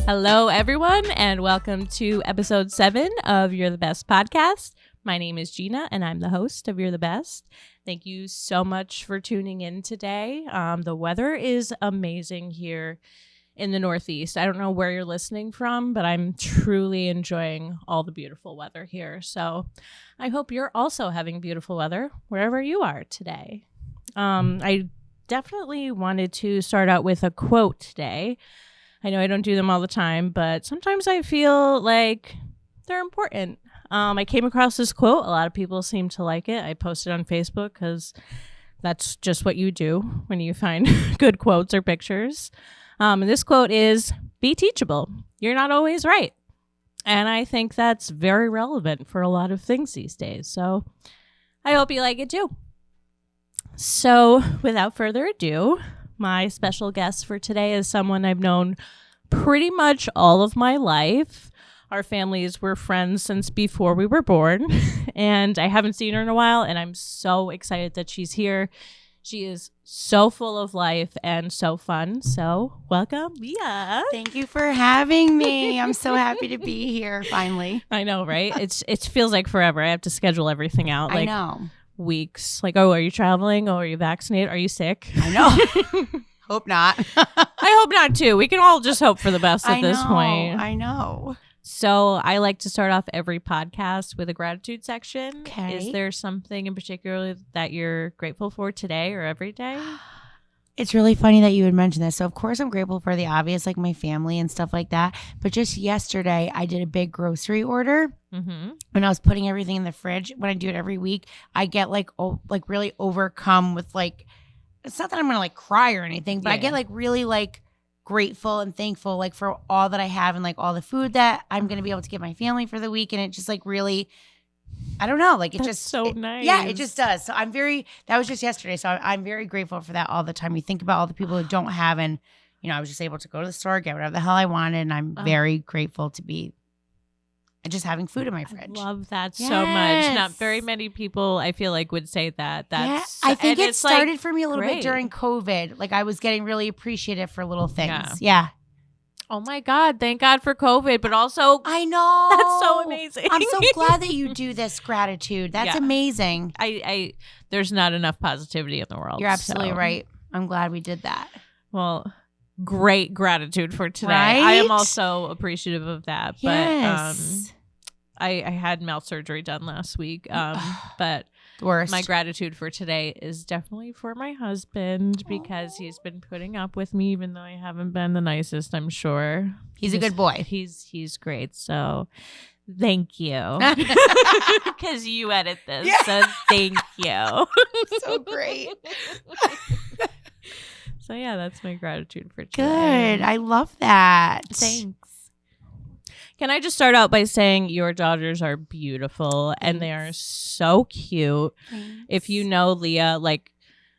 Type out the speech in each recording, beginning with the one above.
Hello, everyone, and welcome to episode 7 of You're the Best podcast. My name is Gina, and I'm the host of You're the Best. Thank you so much for tuning in today. The weather is amazing here in the Northeast. I don't know where you're listening from, but I'm truly enjoying all the beautiful weather here. So I hope you're also having beautiful weather wherever you are today. I definitely wanted to start out with a quote today. I know I don't do them all the time, but sometimes I feel like they're important. I came across this quote. A lot of people seem to like it. I posted on Facebook because that's just what you do when you find good quotes or pictures. And this quote is, "Be teachable. You're not always right." And I think that's very relevant for a lot of things these days. So I hope you like it too. So without further ado, my special guest for today is someone I've known pretty much all of my life. Our families were friends since before we were born, and I haven't seen her in a while, and I'm so excited that she's here. She is so full of life and so fun. So welcome, Leah. Thank you for having me. I'm so happy to be here finally. I know, right? It feels like forever. I have to schedule everything out. I know. Weeks. Like, oh, are you traveling? Oh, are you vaccinated? Are you sick? I know. Hope not. I hope not too. We can all just hope for the best at this point. I know. So I like to start off every podcast with a gratitude section. Okay. Is there something in particular that you're grateful for today or every day? It's really funny that you would mention this. So, of course, I'm grateful for the obvious, like my family and stuff like that. But just yesterday, I did a big grocery order. Mm-hmm. When I was putting everything in the fridge, when I do it every week, I get like really overcome with like, it's not that I'm going to like cry or anything, but I get like really like grateful and thankful like for all that I have and like all the food that I'm going to be able to give my family for the week. And it just like really, I don't know, like it That's so nice. Yeah, it just does. So that was just yesterday. So I'm very grateful for that all the time. You think about all the people who don't have, and you know, I was just able to go to the store, get whatever the hell I wanted. And I'm very grateful to be just having food in my fridge. I love that so much. Not very many people, I feel like, would say that. I think it started for me a little bit during COVID. Like I was getting really appreciative for little things. Yeah. Oh my God. Thank God for COVID. But also, I know. That's so amazing. I'm so glad that you do this gratitude. That's amazing. There's not enough positivity in the world. You're absolutely right. I'm glad we did that. Well, great gratitude for today. Right? I am also appreciative of that. Yes. But I had mouth surgery done last week. But worst. My gratitude for today is definitely for my husband because he's been putting up with me, even though I haven't been the nicest, I'm sure. He's a good boy. He's great. So thank you. Because you edit this. Yeah. So thank you. So great. So yeah, that's my gratitude for today. Good. I love that. Thanks. Can I just start out by saying your daughters are beautiful and they are so cute. Thanks. If you know Leah, like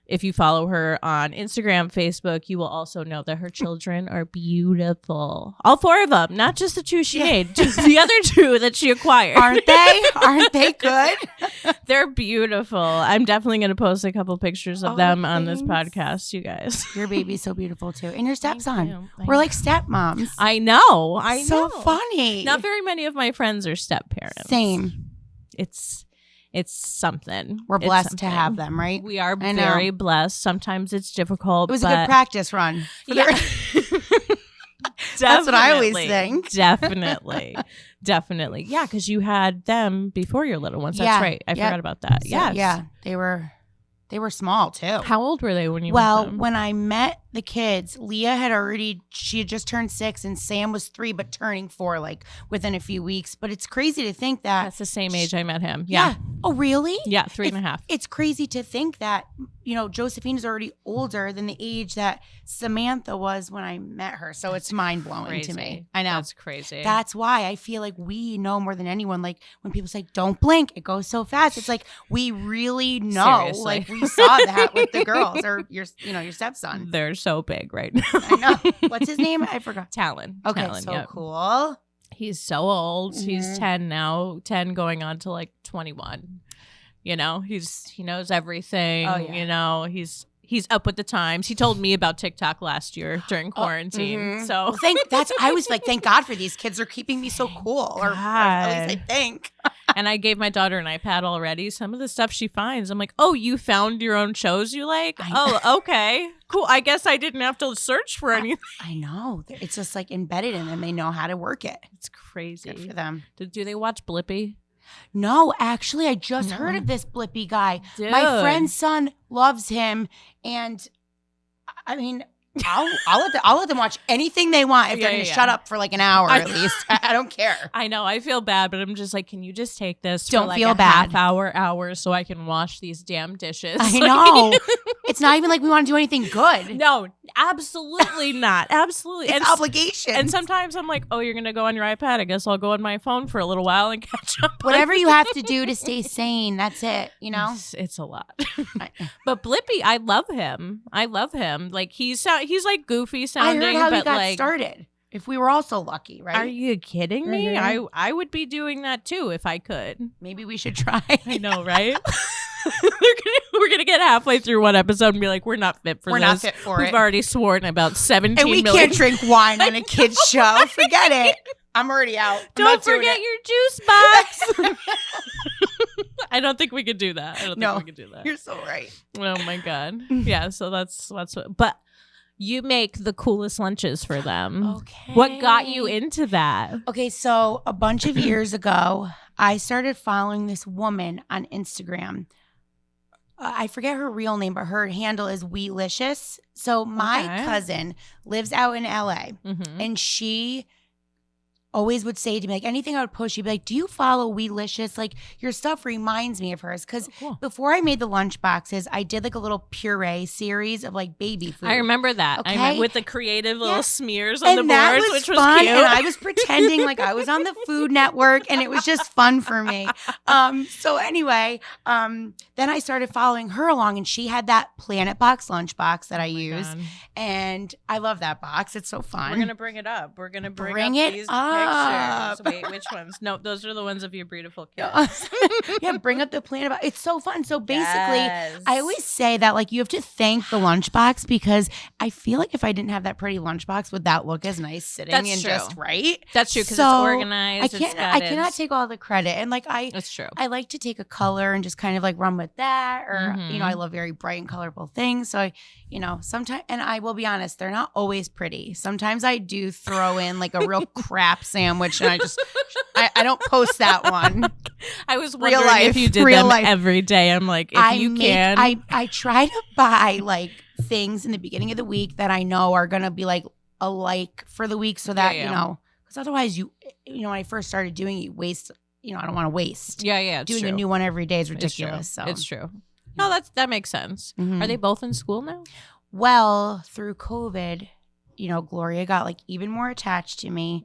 if you follow her on Instagram, Facebook, you will also know that her children are beautiful. All 4 of them, not just the 2 she made, just the other 2 that she acquired. Aren't they? Aren't they good? They're beautiful. I'm definitely going to post a couple pictures of them on this thanks. podcast, you guys. Your baby's so beautiful too. And your stepson. you. We're like stepmoms. I know. So funny. Not very many of my friends are step parents. Same. It's something. We're blessed to have them, right? We are very blessed. Sometimes it's difficult. It was a good practice run. Yeah. That's what I always think. Definitely. Yeah, because you had them before your little ones. That's right. I forgot about that. So, yes. Yeah. They were small too. How old were they when you met them? When I met the kids, Leah she had just turned 6 and Sam was 3, but turning 4 like within a few weeks. But it's crazy to think that. That's the same age I met him. Yeah. Oh, really? Yeah, 3.5. It's crazy to think that, you know, Josephine is already older than the age that Samantha was when I met her. So it's mind blowing to me. I know. That's crazy. That's why I feel like we know more than anyone. Like when people say, don't blink, it goes so fast. It's like, we really know. Seriously. Like we saw that with the girls or your stepson. They're so big right now. I know. What's his name? I forgot. Talon. Okay, Talon, so cool. He's so old. Mm-hmm. He's 10 now, 10 going on to like 21. You know, he knows everything. Oh, yeah. You know, he's up with the times. He told me about TikTok last year during quarantine. So I was like, thank God for these kids. They're keeping me so cool. Or at least I think. And I gave my daughter an iPad already. Some of the stuff she finds, I'm like, oh, you found your own shows you like? Oh, okay. Cool. I guess I didn't have to search for anything. I know. It's just like embedded in them. They know how to work it. It's crazy. Good for them. Do they watch Blippi? No, actually, I just heard of this Blippi guy. Dude. My friend's son loves him. And I mean, I'll let them watch anything they want if they're going to shut up for like an hour at least. I don't care. I know. I feel bad, but I'm just like, can you just take this Don't for like feel a bad. half hour so I can wash these damn dishes? I know. It's not even like we want to do anything good. No, absolutely not. Absolutely. It's obligation. And sometimes I'm like, oh, you're going to go on your iPad. I guess I'll go on my phone for a little while and catch up. Whatever you have to do to stay sane, that's it, you know? It's a lot. But Blippi, I love him. Like, he's like goofy sounding. I heard how but he got like, started. If we were all so lucky, right? Are you kidding me? Mm-hmm. I would be doing that too if I could. Maybe we should try. I know, right? We're gonna get halfway through one episode and be like, we're not fit for this. We're not fit for it. We've already sworn about 17 and we million. can't drink wine on a kid's show. Forget it. I'm already out. Don't forget your juice box. I don't think we could do that. You're so right. Oh my God. Yeah. So that's what. But you make the coolest lunches for them. Okay. What got you into that? Okay, so a bunch of years ago, I started following this woman on Instagram. I forget her real name, but her handle is Weelicious. So my cousin lives out in LA, and she always would say to me, like, anything I would post, she'd be like, do you follow Weelicious? Like, your stuff reminds me of hers. Because before I made the lunch boxes, I did like a little puree series of like baby food. I remember that. Okay? With the creative little smears on the boards, that was which fun, was cute. And I was pretending like I was on the Food Network, and it was just fun for me. So anyway, then I started following her along, and she had that Planet Box lunch box that I use. God. And I love that box. It's so fun. We're going to bring it up. We're going to bring it up these up. pictures. Wait, which ones? No, those are the ones of your beautiful kids. Yeah, bring up the Planet Box. It's so fun. So basically, I always say that like you have to thank the lunchbox, because I feel like if I didn't have that pretty lunchbox, would that look as nice sitting just right? That's true, because so it's organized. I cannot take all the credit. And like that's true. I like to take a color and just kind of like run with that. Or, you know, I love very bright and colorful things. So sometimes, and I will be honest, they're not always pretty. Sometimes I do throw in like a real crap sandwich, and I don't post that one. I was wondering if you did them every day. I'm like, I try to buy like things in the beginning of the week that I know are going to be like a like for the week, so that, because otherwise when I first started doing it, you waste, I don't want to waste. Yeah. Doing a new one every day is ridiculous. It's true. No, that makes sense. Are they both in school now? Well, through COVID, Gloria got like even more attached to me.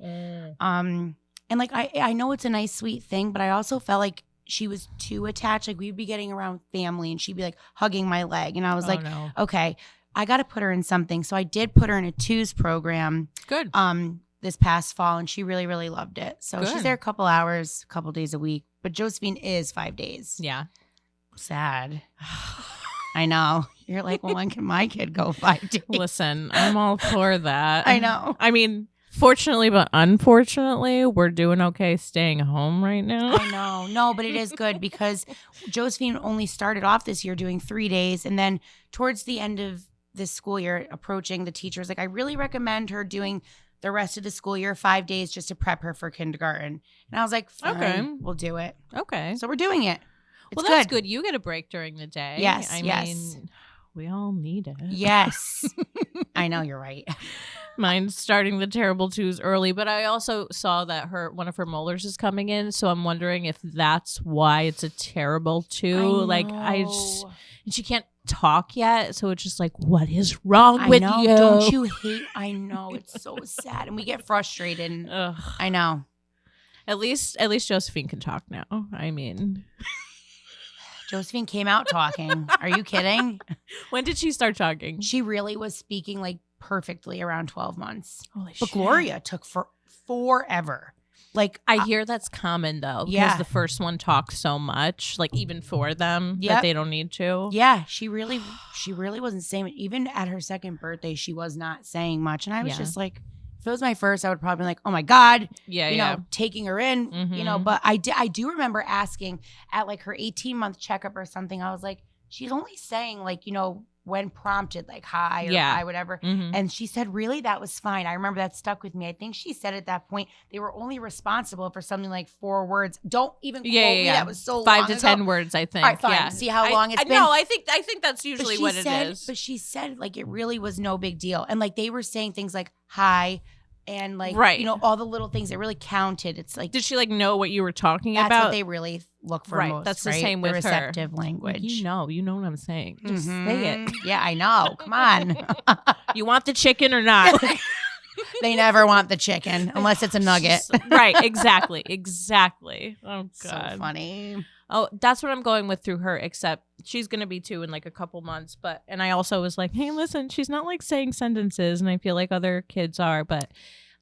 And like, I know it's a nice, sweet thing, but I also felt like she was too attached. Like we'd be getting around family and she'd be like hugging my leg. And I was okay, I got to put her in something. So I did put her in a twos program. Good. This past fall, and she really, really loved it. So she's there a couple hours, a couple days a week. But Josephine is 5 days. Yeah. Sad. I know. You're like, well, when can my kid go 5 days? Listen, I'm all for that. I know. I mean, fortunately, but unfortunately, we're doing okay staying home right now. I know. No, but it is good because Josephine only started off this year doing 3 days. And then towards the end of this school year approaching, the teacher was like, I really recommend her doing the rest of the school year 5 days just to prep her for kindergarten. And I was like, fine, okay, we'll do it. Okay. So we're doing it. Well, that's good. You get a break during the day. Yes, I mean, we all need it. Yes. I know, you're right. Mine's starting the terrible twos early, but I also saw that one of her molars is coming in, so I'm wondering if that's why it's a terrible two. And she can't talk yet, so it's just like, what is wrong with you? Don't you hate? I know, it's so sad, and we get frustrated. And I know. At least Josephine can talk now. I mean, Josephine came out talking. Are you kidding? When did she start talking? She really was speaking like perfectly around 12 months. Holy shit. But Gloria took forever. Like I hear that's common though, because Yeah. the first one talks so much, like even for them that Yep. they don't need to. Yeah, she really wasn't saying it. Even at her second birthday, she was not saying much. And I was Yeah. just like, if it was my first, I would probably be like, oh my God, Yeah, you yeah. know, taking her in, you know, Mhm. but I do remember asking at like her 18-month checkup or something. I was like, she's only saying like, you know, when prompted, like hi or Yeah. bye, whatever. Mhm. And she said, really, that was fine. I remember that stuck with me. I think she said at that point, they were only responsible for something like 4 words. Don't even quote me. That was so 5 long to ago. 10 words, I think. All right, fine. Yeah. See how long it's been? No, I think that's usually what it is. But she said like it really was no big deal. And like they were saying things like hi and like, Right. you know, all the little things that really counted. It's like, Did she like know what you were talking that's about? what they really look for Right, most. that's the right? same the with her. receptive language. You know what I'm saying. Just say it. Mhm. Yeah, I know. Come on. You want the chicken or not? They never want the chicken unless it's a nugget. Right, exactly. Oh God. So funny. Oh, that's what I'm going with through her, except she's going to be 2 in like a couple months. And I also was like, hey, listen, she's not like saying sentences, and I feel like other kids are, but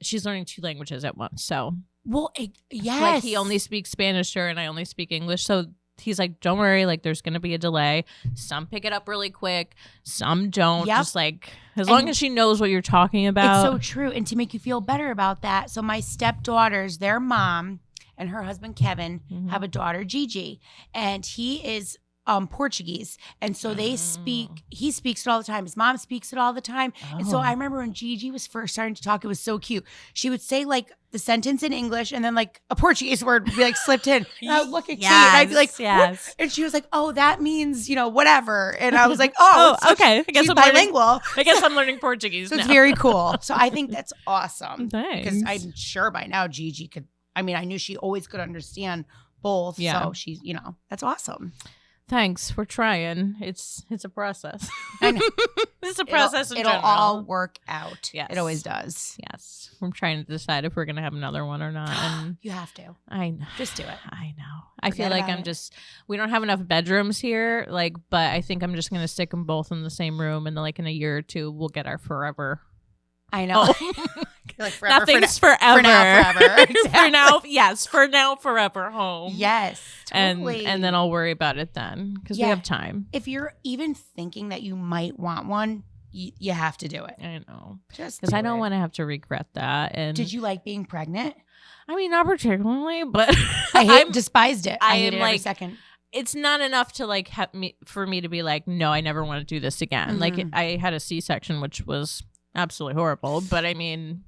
she's learning 2 languages at once. So, Well, yes. like he only speaks Spanish to her and I only speak English. So he's like, don't worry, like there's going to be a delay. Some pick it up really quick, some don't. Yep. Just like as long as she knows what you're talking about. It's so true. And to make you feel better about that, so my stepdaughters, their mom and her husband Kevin have a daughter, Gigi, and he is Portuguese. And so he speaks it all the time. His mom speaks it all the time. And so I remember when Gigi was first starting to talk, it was so cute. She would say like the sentence in English and then like a Portuguese word would be like slipped in. And I would look at Kate and I'd be like, yes. What? And she was like, oh, that means, you know, whatever. And I was like, oh, okay. I guess she's I'm bilingual. I guess I'm learning Portuguese So now. it's very cool. So I think that's awesome. Because Thanks. I'm sure by now Gigi could, I mean, I knew she always could understand both. Yeah. So she's, you know, that's awesome. Thanks. We're trying. It's a process. I know. It's a process in It'll general. all work out. Yes. It always does. Yes. I'm trying to decide if we're going to have another one or not. And You have to. I know. Just do it. I know. I feel Forget like about I'm it. just, we don't have enough bedrooms here. Like, but I think I'm just going to stick them both in the same room. And then like in a year or two, we'll get our forever. I know. Like forever, Nothing's forever. For now, forever. Exactly. For now, yes. For now, forever home. Yes. Totally. And then I'll worry about it then because we have time. If you're even thinking that you might want one, you have to do it. I know. Just Because do I don't it. want to have to regret that. And Did you like being pregnant? I mean, not particularly, but Despised it. I hated am every like, second. it's not enough to like for me to be like, no, I never want to do this again. Like I had a C-section, which was absolutely horrible, but I mean,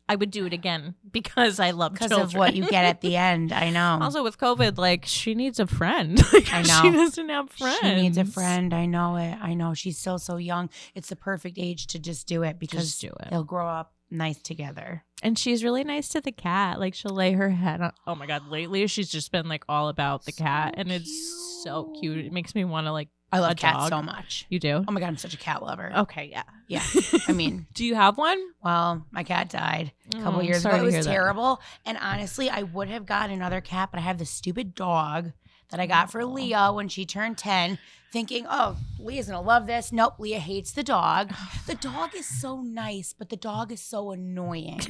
I would do it again because I love children. Because of what you get at the end. I know. Also with COVID, like she needs a friend. Like, I know. She doesn't have friends. She needs a friend. I know it. I know. She's still so young. It's the perfect age to just do it because Just do it. they'll grow up nice together. And she's really nice to the cat. Like she'll lay her head on. Oh my God. Lately she's just been like all about the cat. And it's so cute. It makes me want to like I love a cats dog. so much. You do? Oh my God, I'm such a cat lover. Okay. Yeah. Yeah. I mean, Do you have one? well, my cat died a couple Oh, years sorry ago. to It hear was that. terrible. And honestly, I would have gotten another cat, but I have this stupid dog that I got for Leah when she turned 10, thinking, oh, Leah's going to love this. Nope, Leah hates the dog. The dog is so nice, but the dog is so annoying.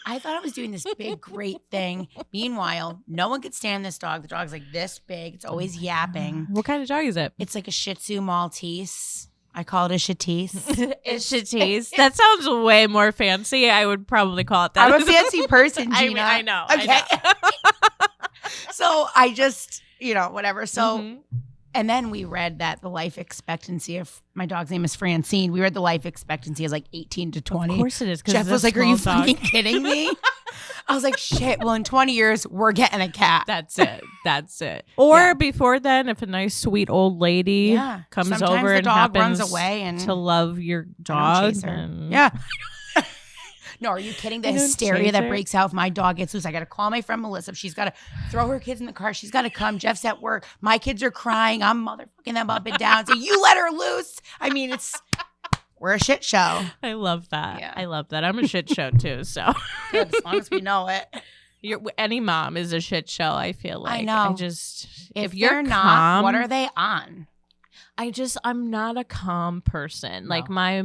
I thought I was doing this big, great thing. Meanwhile, no one could stand this dog. The dog's like this big. It's always yapping. What kind of dog is it? It's like a Shih Tzu Maltese. I call it a Shatisse. It's Shatisse. That sounds way more fancy. I would probably call it that. I'm a fancy person, I Gina. mean, I know. Okay. I know. So I just, whatever. So, Mhm. and then we read that the life expectancy of my dog's name is Francine. We read the life expectancy is like 18 to 20. Of course it is. 'Cause Jeff it's a was like, are you small dog." fucking kidding me? I was like, shit. Well, in 20 years, we're getting a cat. That's it. That's it. Or Yeah. before then, if a nice, sweet old lady Yeah. comes Sometimes over the and dog runs happens away and to love your I don't dog. chase her. and- Yeah. No, are you kidding? The I don't hysteria chase that her. breaks out if my dog gets loose. I got to call my friend Melissa. She's got to throw her kids in the car. She's got to come. Jeff's at work. My kids are crying. I'm motherfucking them up and down. So you let her loose. I mean, we're a shit show. I love that. Yeah. I love that. I'm a shit show too. So Good, as long as we know it. any mom is a shit show. I feel like I know. just If you're they're not, calm, what are they on? I'm not a calm person. Like my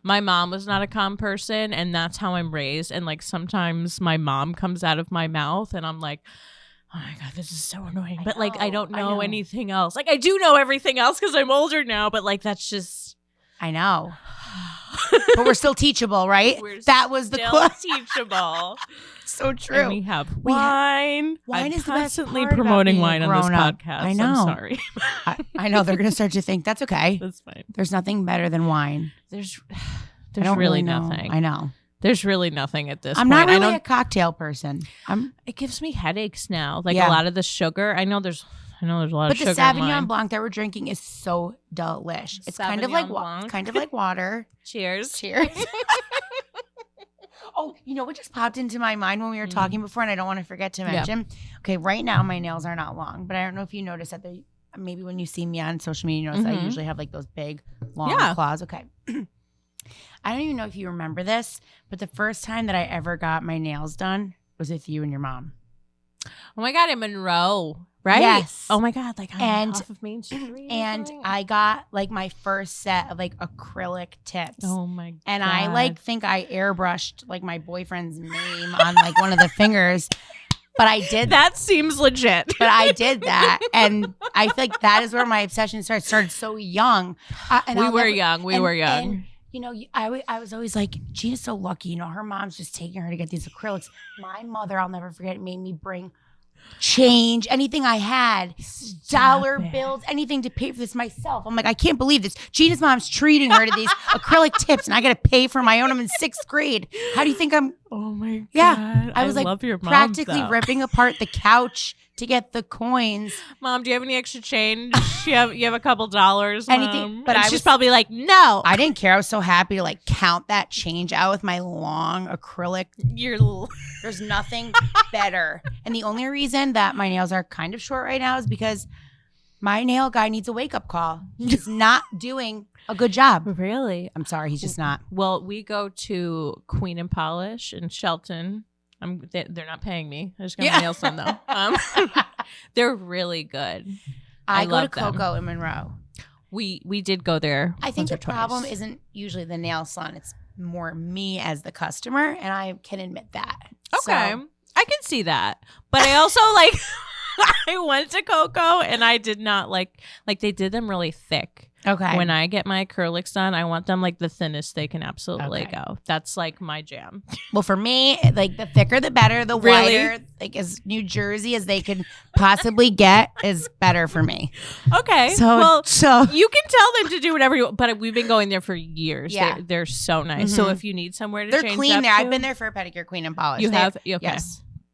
mom was not a calm person, and that's how I'm raised. And like sometimes my mom comes out of my mouth and I'm like, oh my God, this is so annoying. But like I don't know anything else. Like I do know everything else because I'm older now, but like that's just I know. But we're still teachable, right? That was the still teachable. So true. And we have wine. Wine I'm is constantly the best part promoting wine on this up. podcast. I know. I'm sorry. I know they're going to start to think that's okay. That's fine. There's nothing better than wine. There's really nothing. I know. There's really nothing at this point. I'm not really a cocktail person. It gives me headaches now. Like a lot of the sugar. I know there's a lot of sugar. But the Sauvignon Blanc that we're drinking is so delish. It's kind of like water. Cheers. Oh, you know what just popped into my mind when we were talking before, and I don't want to forget to mention. Okay, right now my nails are not long, but I don't know if you noticed that they maybe when you see me on social media, you notice I usually have like those big long claws. Okay. I don't even know if you remember this, but the first time that I ever got my nails done was with you and your mom. Oh my God, in Monroe, right? Yes. Oh my God, like off of Main Street. And I got like my first set of like acrylic tips. Oh my God. And I like think I airbrushed like my boyfriend's name on like one of the fingers. But I did that. Seems legit. But I did that, and I feel like that is where my obsession started. Started so young. We were young. And, you know, I was always like, Gina's so lucky. You know, her mom's just taking her to get these acrylics. My mother, I'll never forget, made me bring change, anything I had, dollar bills, anything to pay for this myself. I'm like, I can't believe this. Gina's mom's treating her to these acrylic tips, and I got to pay for my own. I'm in 6th grade. How do you think I'm? Oh my God. Yeah, I was like love your mom, practically ripping apart the couch to get the coins. Mom, do you have any extra change? you have a couple dollars, anything? Mom? But she's probably like, no. I didn't care. I was so happy to like count that change out with my long acrylic. There's nothing better. And the only reason that my nails are kind of short right now is because my nail guy needs a wake-up call. He's not doing a good job. Really? I'm sorry, he's just not. Well, we go to Queen and Polish in Shelton. They're not paying me. I just got my nails done though. They're really good. I go to Coco in Monroe. We did go there. I think the problem isn't usually the nail salon. It's more me as the customer, and I can admit that. Okay. So. I can see that. But I also like I went to Coco and I did not like they did them really thick. Okay. When I get my acrylics done, I want them like the thinnest they can absolutely go. That's like my jam. Well, for me, like the thicker the better, the wider, like as New Jersey as they can possibly get is better for me. Okay. So you can tell them to do whatever you want, but we've been going there for years. Yeah. They're so nice. Mm-hmm. So if you need somewhere to change they're clean there. To, I've been there for a pedicure, Queen and Polish. You have? Okay.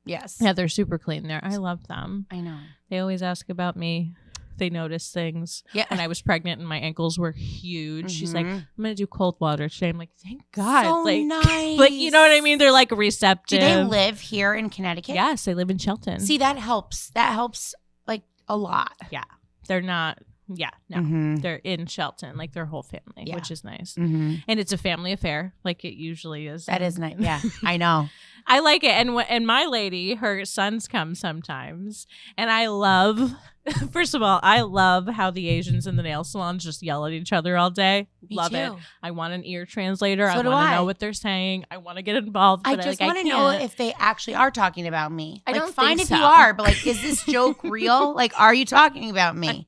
Yes. Yeah, they're super clean there. I love them. I know. They always ask about me. They notice things. Yeah. When I was pregnant and my ankles were huge, she's like, I'm going to do cold water today. I'm like, thank God. So like, nice. But you know what I mean? They're like receptive. Do they live here in Connecticut? Yes, they live in Shelton. See, that helps. That helps like a lot. Yeah. They're not. Yeah, no, Mm-hmm. They're in Shelton, like their whole family, which is nice. Mm-hmm. And it's a family affair, like it usually is. That is nice. Yeah, I know. I like it. And my lady, her sons come sometimes. And I love, first of all, I love how the Asians in the nail salons just yell at each other all day. Me love too. it. I want an ear translator. So I want to know what they're saying. I want to get involved. I just want to know if they actually are talking about me. I like, don't fine think if so. you are, but like, is this joke real? Like, are you talking about me?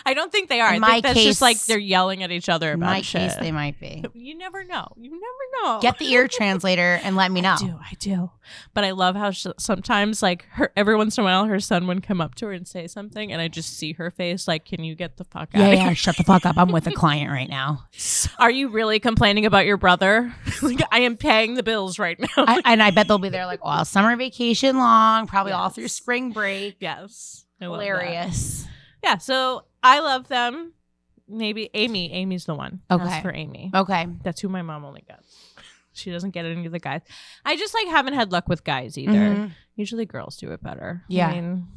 I don't think they are. In I my think that's case, just like they're yelling at each other about in my shit. case, they might be. You never know. You never know. Get the ear translator and let me know. I do. But I love how sometimes, like, every once in a while, her son would come up to her and say something, and I just see her face, like, can you get the fuck out of here? Yeah, shut the fuck up. I'm with a client right now. Are you really complaining about your brother? Like, I am paying the bills right now. And I bet they'll be there, like, all summer vacation long, probably all through spring break. Yes. Hilarious. Yeah, so I love them. Maybe Amy. Amy's the one. Okay. That's for Amy. Okay. That's who my mom only gets. She doesn't get any of the guys. I just like haven't had luck with guys either. Mm-hmm. Usually girls do it better. Yeah. I mean,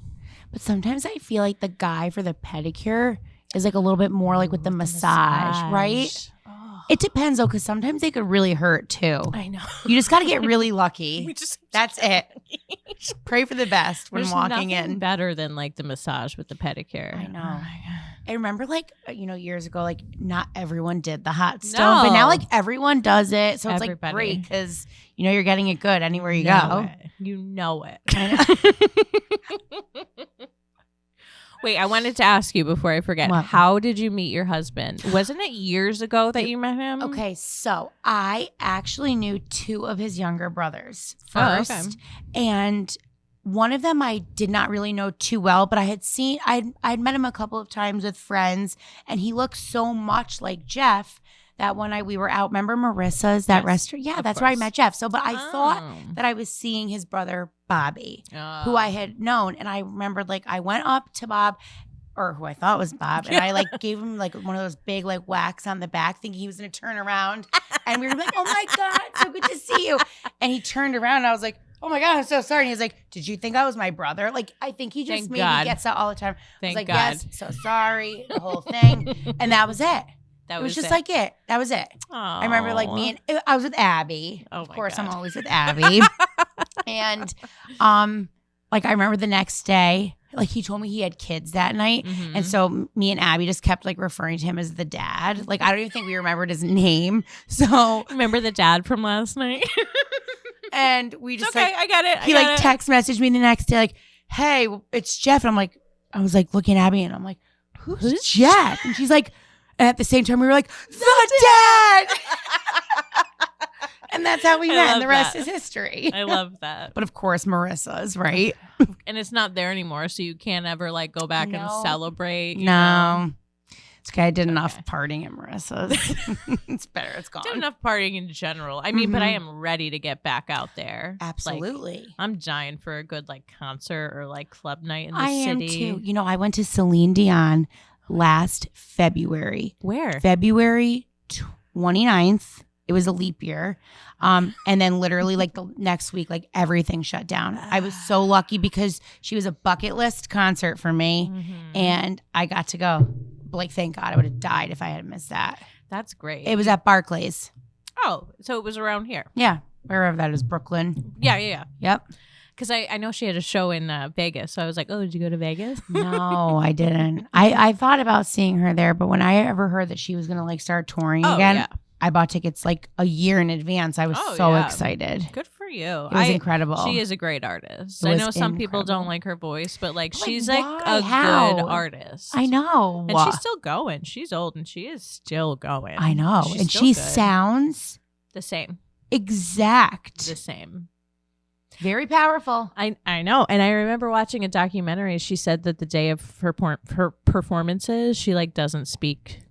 but sometimes I feel like the guy for the pedicure is like a little bit more like with the massage, right? Oh. It depends though, because sometimes they could really hurt too. I know. You just got to get really lucky. That's it. Just pray for the best when There's walking nothing in. better than like the massage with the pedicure. I know. Oh my God. I remember years ago, like not everyone did the hot stone, but now like everyone does it. So it's like great because you're getting it good anywhere you go. You know it. I know. Wait, I wanted to ask you before I forget. What? How did you meet your husband? Wasn't it years ago that you met him? Okay, so I actually knew 2 of his younger brothers first. Oh, okay. And one of them I did not really know too well, but I'd met him a couple of times with friends, and he looked so much like Jeff that when we were out, remember Marissa's, that restaurant? Yeah, that's where I met Jeff. So, but I thought that I was seeing his brother, Bobby, who I had known. And I remembered, like, I went up to Bob, or who I thought was Bob, and I, like, gave him, like, one of those big, like, whacks on the back, thinking he was going to turn around. And we were like, oh, my God, so good to see you. And he turned around, and I was like, oh, my God, I'm so sorry. And he was like, did you think I was my brother? Like, I think he just maybe gets that all the time. I was like, yes, so sorry, the whole thing. And that was it. It was just like it. That was it. Aww. I remember like I was with Abby. Oh, of course, God. I'm always with Abby. And like I remember the next day, like he told me he had kids that night. Mm-hmm. And so me and Abby just kept like referring to him as the dad. Like I don't even think we remembered his name. So remember the dad from last night? And we just okay, I got it. He text messaged me the next day like, hey, it's Jeff. And I was like looking at Abby and I'm like, who's Jeff? And she's like, and at the same time, we were like, the dad! And that's how we met, and the rest is history. I love that. But of course, Marissa's, right? And it's not there anymore, so you can't ever like go back and celebrate. You no. know? It's okay. I did enough partying at Marissa's. It's better. It's gone. Did enough partying in general. I mean, but I am ready to get back out there. Absolutely. Like, I'm dying for a good like concert or like club night in the city. I am too. I went to Celine Dion last February. Where? February 29th. It was a leap year. And then literally like the next week, like everything shut down. I was so lucky because she was a bucket list concert for me and I got to go. Like, thank God I would have died if I had missed that. That's great. It was at Barclays. Oh, so it was around here. Yeah. Wherever that is, Brooklyn. Yeah. Yep. Because I know she had a show in Vegas. So I was like, oh, did you go to Vegas? No, I didn't. I thought about seeing her there, but when I ever heard that she was going to like start touring again, I bought tickets like a year in advance. I was so excited. Good for you. It was incredible. She is a great artist. I know some people don't like her voice, but like she's like a good artist. I know. And she's still going. She's old and she is still going. I know. And she sounds the same. Exact. The same. Very powerful. I know. And I remember watching a documentary. She said that the day of her performances, she like doesn't speak.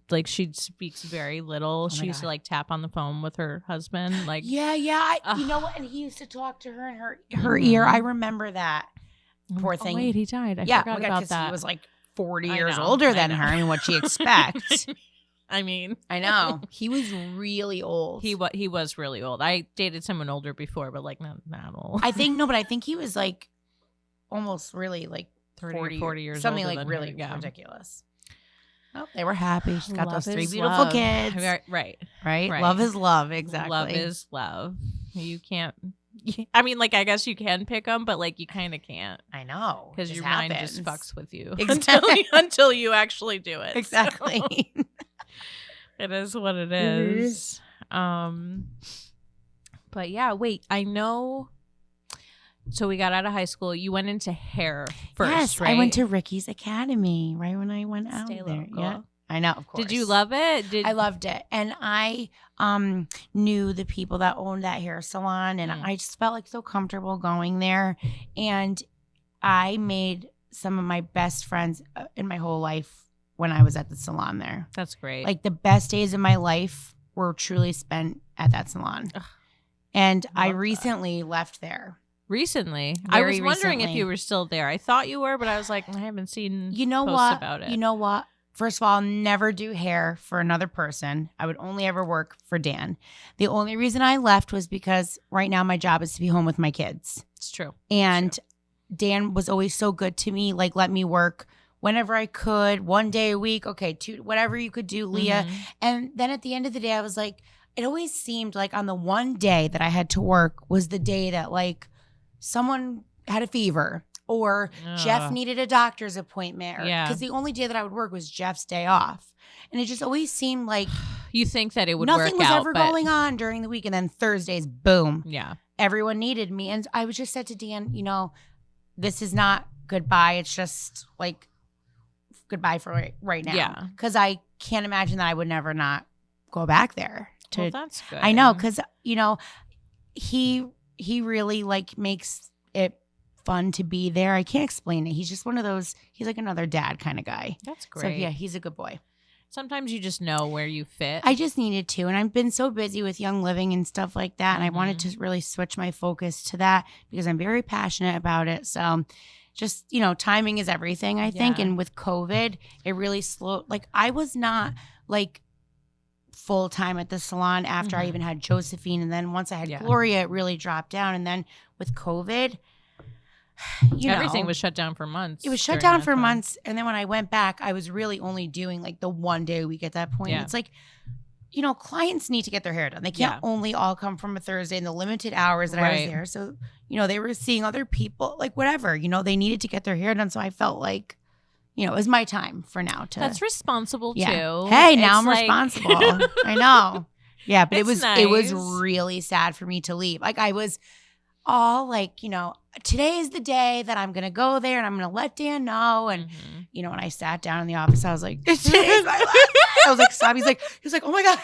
Like she speaks very little. She used to like tap on the phone with her husband. Like yeah. You know what? And he used to talk to her in her ear. I remember that. Poor thing. Wait, he died. I forgot about that. He was like 40 years older than her. I mean, what she expects. I mean, I know. He was really old. He was really old. I dated someone older before, but like not old. I think he was like almost really like 30 or 40 years old. Something like really ridiculous. Oh, they were happy. She's got those 3 beautiful kids. Right. Love is love. Exactly. Love is love. You can't. I mean, like, I guess you can pick them, but like, you kind of can't. I know. Because your mind just fucks with you until you actually do it. Exactly. So. It is what it is. But yeah, wait, I know. So we got out of high school. You went into hair first, yes, right? I went to Ricky's Academy right when I went out there. Local. Yeah, I know, of course. Did you love it? I loved it. And I knew the people that owned that hair salon, and I just felt like so comfortable going there. And I made some of my best friends in my whole life when I was at the salon there. That's great. Like the best days of my life were truly spent at that salon. Ugh, and I recently left there. Recently? I was wondering if you were still there. I thought you were, but I was like, I haven't seen posts about it. You know what? First of all, I'll never do hair for another person. I would only ever work for Dan. The only reason I left was because right now my job is to be home with my kids. It's true. And Dan was always so good to me, like let me work whenever I could, 1 day a week, okay, 2, whatever you could do, Leah. Mm-hmm. And then at the end of the day, I was like, it always seemed like on the one day that I had to work was the day that like someone had a fever or Jeff needed a doctor's appointment. Because the only day that I would work was Jeff's day off. And it just always seemed like you think that it would work out. Nothing was ever going on during the week. And then Thursdays, boom. Yeah. Everyone needed me. And I was just said to Dan, this is not goodbye. It's just like goodbye for right now. Yeah. Because I can't imagine that I would never not go back there. Well, that's good. I know. Because, he really like makes it fun to be there. I can't explain it. He's just one of those, he's like another dad kind of guy. That's great. So yeah, he's a good boy. Sometimes you just know where you fit. I just needed to. And I've been so busy with Young Living and stuff like that. And I wanted to really switch my focus to that because I'm very passionate about it. So just, timing is everything, I think. And with COVID, it really slowed. Like I was not like full time at the salon after I even had Josephine. And then once I had Gloria, it really dropped down. And then with COVID, everything was shut down for months. It was shut down for months. And then when I went back, I was really only doing like the 1 day a week at that point. Yeah. It's like, clients need to get their hair done. They can't only all come from a Thursday in the limited hours that I was there. So, they were seeing other people, like whatever, they needed to get their hair done. So I felt like, it was my time for now to. That's responsible too. Hey, now I'm responsible. I know. Yeah, but it was really sad for me to leave. Like I was all like, today is the day that I'm going to go there and I'm going to let Dan know. And, when I sat down in the office, I was like, today is my last day. I was like, stop. He was like, oh my God.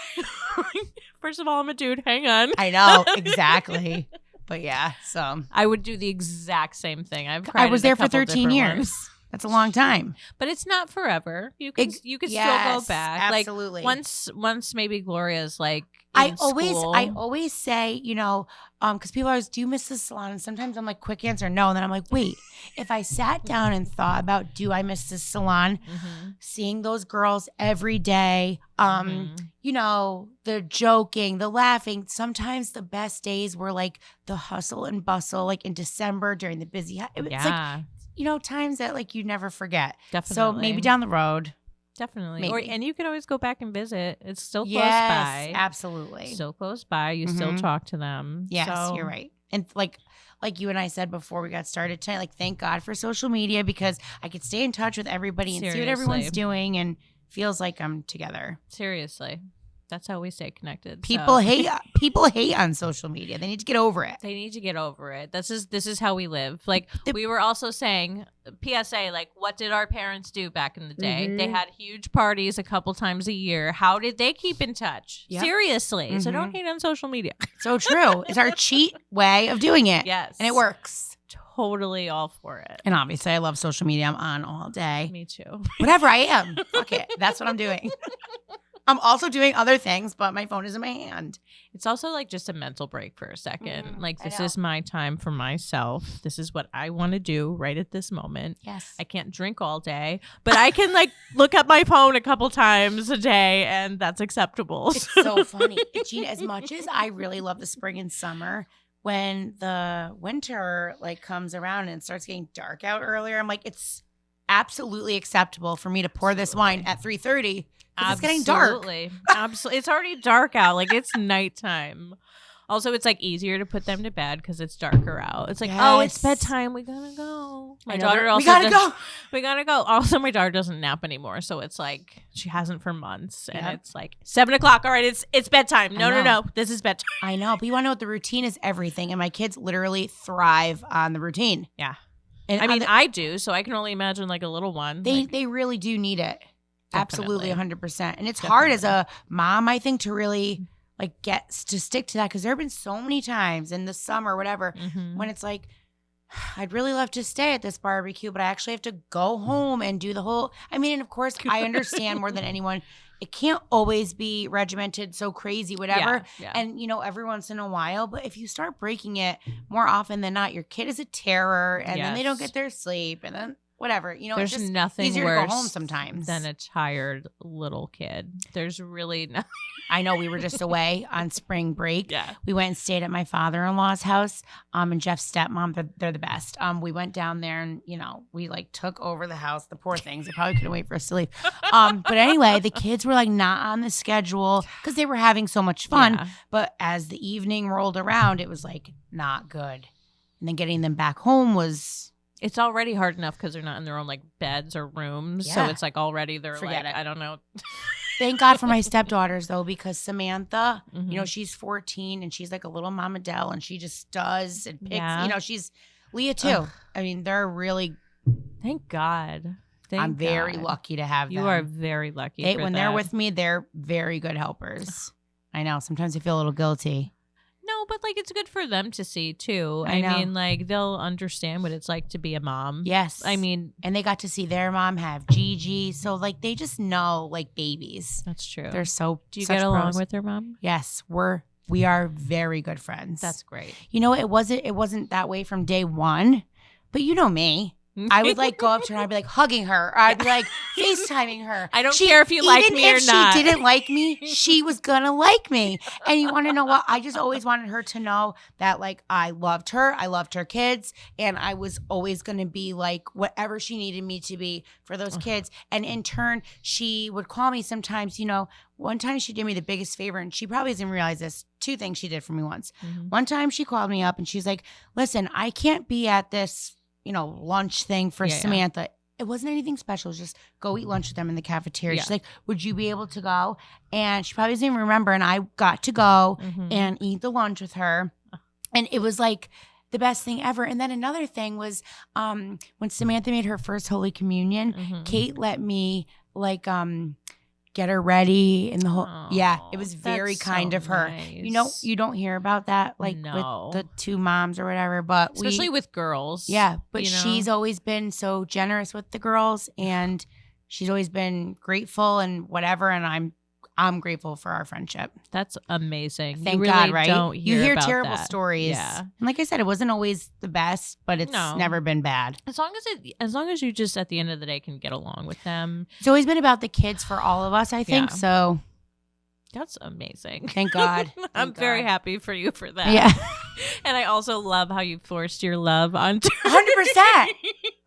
First of all, I'm a dude. Hang on. I know. Exactly. But yeah, so. I would do the exact same thing. I was there for 13 years. That's a long time. But it's not forever. You can still go back. Absolutely. Like once maybe Gloria's like I always say, because people always, do you miss the salon? And sometimes I'm like, quick answer, no. And then I'm like, wait, if I sat down and thought about, do I miss the salon? Seeing those girls every day, the joking, the laughing. Sometimes the best days were like the hustle and bustle, like in December during the busy. It's like, times that like you never forget. Definitely. So maybe down the road. Definitely. And you can always go back and visit. It's still close by. Absolutely. Still close by. You still talk to them. Yes, you're right. And like you and I said before we got started tonight, like thank God for social media because I could stay in touch with everybody and see what everyone's doing and feels like I'm together. Seriously. That's how we stay connected. People hate on social media. They need to get over it. This is how we live. Like we were also saying, PSA, like what did our parents do back in the day? They had huge parties a couple times a year. How did they keep in touch? Yep. Seriously. So don't hate on social media. So true. It's our cheat way of doing it. Yes. And it works. Totally all for it. And obviously I love social media. I'm on all day. Me too. Whatever I am. Fuck it. That's what I'm doing. I'm also doing other things, but my phone is in my hand. It's also like just a mental break for a second. Like this is my time for myself. This is what I want to do right at this moment. Yes. I can't drink all day, but I can like look at my phone a couple times a day and that's acceptable. It's so funny. Gina, as much as I really love the spring and summer, when the winter like comes around and it starts getting dark out earlier, I'm like, it's absolutely acceptable for me to pour this wine at 3:30. It's getting dark. Absolutely. It's already dark out. Like it's nighttime. Also, it's like easier to put them to bed because it's darker out. It's like, oh, it's bedtime. We gotta go. My daughter also we gotta go. Also, my daughter doesn't nap anymore. So it's like she hasn't for months. And it's like 7:00. All right, it's bedtime. No. This is bedtime. I know. But you want to know what the routine is everything. And my kids literally thrive on the routine. Yeah. And I mean, I do. So I can only imagine like a little one. They really do need it. Definitely. Absolutely 100%. And it's hard as a mom, I think, to really like get to stick to that because there have been so many times in the summer or whatever when it's like, I'd really love to stay at this barbecue, but I actually have to go home and do the whole. I mean, and of course, I understand more than anyone. It can't always be regimented, so crazy, whatever. Yeah. And, every once in a while. But if you start breaking it more often than not, your kid is a terror and then they don't get their sleep and then whatever. There's it's just nothing easier worse to go home sometimes than a tired little kid. There's really nothing. I know we were just away on spring break. Yeah. We went and stayed at my father-in-law's house and Jeff's stepmom. They're the best. We went down there and, we like took over the house. The poor things. They probably couldn't wait for us to leave. But anyway, the kids were like not on the schedule because they were having so much fun. Yeah. But as the evening rolled around, it was like not good. And then getting them back home was It's already hard enough because they're not in their own like beds or rooms. Yeah. So it's like already they're Forget like, it. I don't know. Thank God for my stepdaughters, though, because Samantha, Mhm. you know, she's 14 and she's like a little Mama Dell and she just does and picks, Yeah. you know, she's Leah too. Ugh. I mean, they're really, Thank God. I'm very God. lucky to have them. You are very lucky. When they're with me, they're very good helpers. I know. Sometimes I feel a little guilty. No, but like it's good for them to see too. I know. mean, like they'll understand what it's like to be a mom. Yes. I mean, and they got to see their mom have Gigi. So, like, they just know, like, babies. that's true. They're so, Do you such get along pros. with their mom? Yes. We are very good friends. That's great. You know, it wasn't that way from day one, but you know me. I would like go up to her and I'd be like hugging her. Or I'd be like FaceTiming her. I don't care if you like me or not. Even if she didn't like me, she was gonna like me. And you want to know what? I just always wanted her to know that like I loved her kids, and I was always gonna be like whatever she needed me to be for those kids. And in turn, she would call me sometimes, you know. One time she did me the biggest favor, and she probably doesn't realize this. 2 things she did for me once. Mhm. One time she called me up and she's like, listen, I can't be at this, you know, lunch thing for Yeah. Samantha. It wasn't anything special. It was just go eat lunch with them in the cafeteria. Yeah. She's like, would you be able to go? And she probably doesn't even remember. And I got to go Mhm. and eat the lunch with her. And it was like the best thing ever. And then another thing was when Samantha made her first Holy Communion, Mhm. Kate let me like get her ready and the whole yeah, it was very That's kind so of her. nice. You know, you don't hear about that like No. with the 2 moms or whatever, but Especially with girls. yeah, but you know? she's always been so generous with the girls, and she's always been grateful and whatever, and I'm grateful for our friendship. That's amazing. Thank you really God, right? Don't You hear about terrible that. stories. Yeah. And like I said, it wasn't always the best, but it's No. never been bad. As long as you just at the end of the day can get along with them, It's always been about the kids for all of us, I think. Yeah. So that's amazing. thank God. I'm Thank very God. happy for you for that. Yeah. And I also love how you forced your love onto 100%.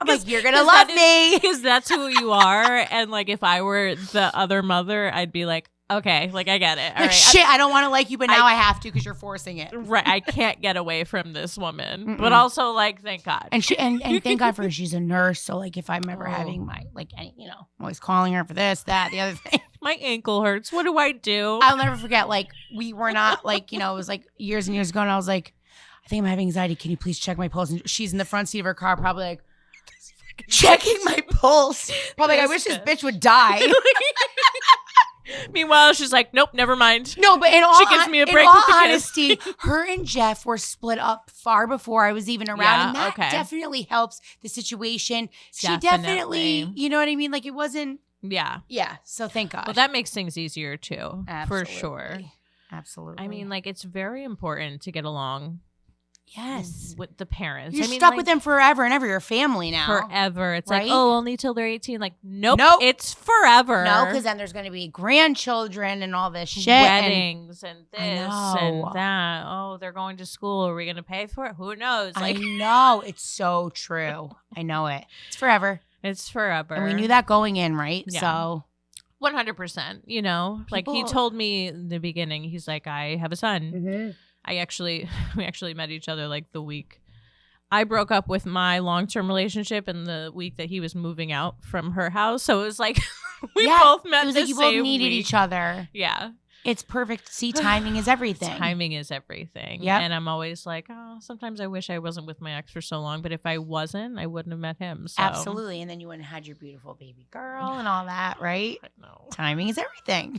I'm like, you're going to love me. because that's who you are. And like, if I were the other mother, I'd be like, okay, like I get it. All Like, right. shit, I don't want to like you, but now I have to because you're forcing it. Right, I can't get away from this woman, Mm-mm. but also like, thank God. And she and thank God for her, she's a nurse. So like if I'm ever Oh. having my like any, you know, I'm always calling her for this, that, the other thing. My ankle hurts. What do I do? I'll never forget, like, we were not like, you know, it was like years and years ago, and I was like, I think I'm having anxiety. Can you please check my pulse? And she's in the front seat of her car, probably like checking my pulse. Probably like, I wish this bitch would die. Meanwhile, she's like, nope, never mind. No, but in all, She gives me a break in all with the kiss. honesty, her and Jeff were split up far before I was even around. Yeah, and that okay. definitely helps the situation. She Definitely. definitely, you know what I mean? Like it wasn't, Yeah. yeah. So thank God. Well, that makes things easier too, Absolutely. for sure. Absolutely. I mean, like, it's very important to get along yes. with the parents. You're I mean, stuck like, with them forever and ever. You're family now. forever. It's Right? like, oh, only till they're 18. Like, nope, Nope. it's forever. No, because then there's going to be grandchildren and all this shit. and- Weddings and I this know. and that. Oh, they're going to school. Are we going to pay for it? Who knows? I Like, know. It's so true. I know it. It's forever. it's forever. And we knew that going in, right? Yeah. So 100%. You know, like he People- told me in the beginning, he's like, I have a son. Mm-hmm. We actually met each other like the week I broke up with my long-term relationship and the week that he was moving out from her house. So it was like we both met It was the like you same both needed week. each other. Yeah. It's perfect. See, timing is everything. Timing is everything. Yep. And I'm always like, oh, sometimes I wish I wasn't with my ex for so long. But if I wasn't, I wouldn't have met him. So. Absolutely. And then you wouldn't have had your beautiful baby girl and all that, right? I know. Timing is everything.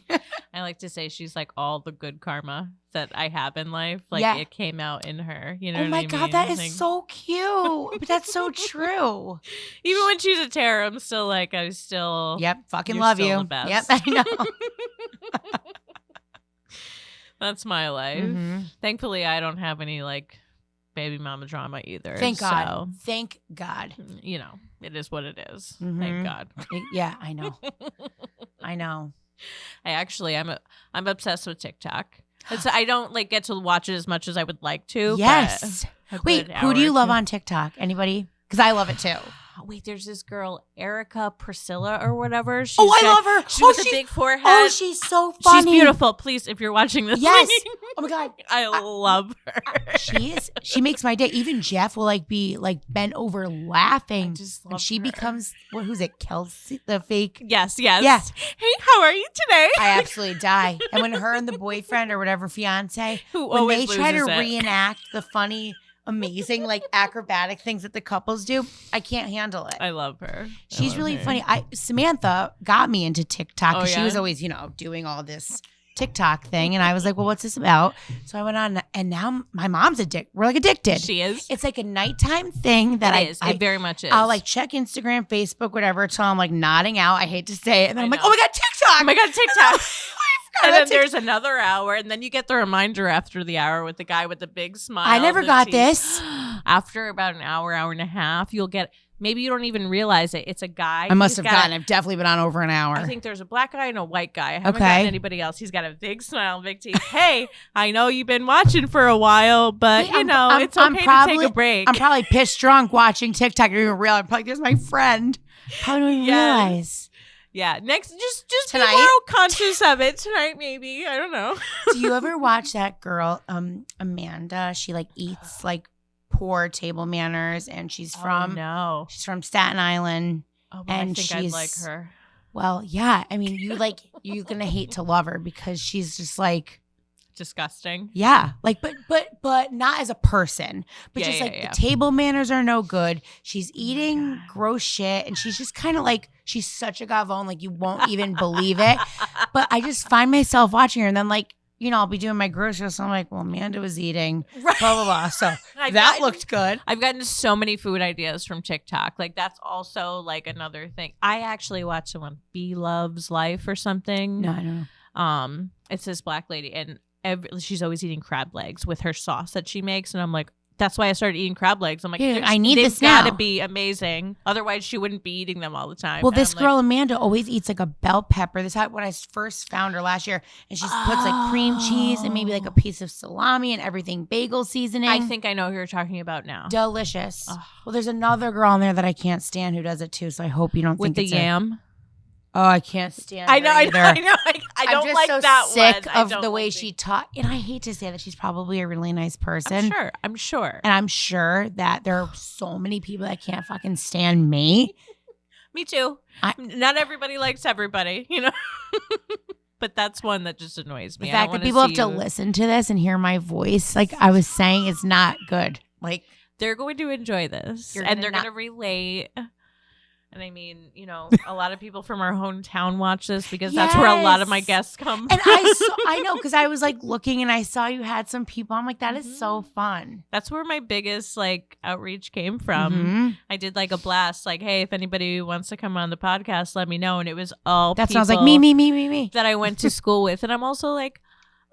I like to say she's like all the good karma that I have in life. Like Yeah. it came out in her. You know Oh what my I mean? God, that is Like, so cute. But that's so true. even when she's a terror, I'm still like, I still. Yep. Fucking You're love still you. the best. Yep. I know. That's my life. Mhm. Thankfully, I don't have any like baby mama drama either. Thank God. So, Thank God. you know, it is what it is. Mhm. Thank God. Yeah, I know. I know. I'm obsessed with TikTok. I don't like get to watch it as much as I would like to. Yes. but a Wait, good who hour do you or love two. on TikTok? Anybody? Because I love it too. Oh, wait, there's this girl, Erica Priscilla or whatever. I love her. She's with a big forehead. Oh, she's so funny. She's beautiful. Please, if you're watching this. Yes. Oh my God. I love her. She makes my day. Even Jeff will like be like bent over laughing. I just love and she her. becomes, who's it? Kelsey, the fake. Yes. Yeah. Hey, how are you today? I absolutely die. And when her and the boyfriend or whatever fiance, Who when always they try to loses it. reenact the funny, amazing, like acrobatic things that the couples do, I can't handle it. I love her. She's really funny. Samantha got me into TikTok because she yeah? was always, doing all this TikTok thing. And I was like, well, what's this about? So I went on, and now my mom's addicted. We're like addicted. She is. It's like a nighttime thing that It very much is. I'll like check Instagram, Facebook, whatever, until I'm like nodding out. I hate to say it. And then I'm like, know. oh my God, TikTok. Oh my God, TikTok. And then TikTok. there's another hour, and then you get the reminder after the hour with the guy with the big smile. I never the got teeth. this. After about an hour and a half, you'll get, maybe you don't even realize it. It's a guy. I must have gotten. I've definitely been on over an hour. I think there's a black guy and a white guy. I haven't Okay. gotten anybody else. He's got a big smile, big teeth. Hey, I know you've been watching for a while, but Hey, it's okay to take a break. I'm probably pissed drunk watching TikTok. I don't even realize. I'm probably, there's my friend. Probably don't even realize. Yeah, next, just Tonight? be more conscious of it tonight. Maybe, I don't know. Do you ever watch that girl, Amanda? She like eats like poor table manners, and she's from she's from Staten Island. Oh, but and I think I'd she's like her. Well, yeah. I mean, you're gonna hate to love her because she's just like Disgusting. yeah, like but not as a person, but Yeah, just yeah, like yeah. the table manners are no good. She's eating gross shit, and she's just kind of like she's such a gavone, like you won't even believe it. But I just find myself watching her, and then like I'll be doing my groceries, so I'm like, well, Amanda was eating blah blah blah, so that looked good. I've gotten so many food ideas from TikTok. Like that's also like another thing. I actually watched someone B Loves Life or something. No, I don't know. It's this black lady, and she's always eating crab legs with her sauce that she makes, and I'm like, that's why I started eating crab legs. I'm like, Dude, I need they've this gotta now. be amazing. Otherwise, she wouldn't be eating them all the time. Well, And this I'm girl Amanda always eats like a bell pepper. This is when I first found her last year, and she puts like cream cheese and maybe like a piece of salami and everything bagel seasoning. I think I know who you're talking about now. Delicious. Ugh. Well, there's another girl in there that I can't stand who does it too. So I hope you don't With think the it's yam. Oh, I can't stand. I know. her either. I don't I'm just like so that sick one. I of don't the way like she taught. And I hate to say that she's probably a really nice person. I'm sure. And I'm sure that there are so many people that can't fucking stand me. Me too. Not everybody likes everybody, But that's one that just annoys me. The fact that people have to listen to this and hear my voice, like I was saying, is not good. Like they're going to enjoy this, and they're going to relate. And I mean, a lot of people from our hometown watch this because that's where a lot of my guests come And from. I know, because I was like looking and I saw you had some people. I'm like, that is so fun. That's where my biggest like outreach came from. Mhm. I did like a blast, like, hey, if anybody wants to come on the podcast, let me know. And it was all That people sounds like me. that I went to school with. And I'm also like,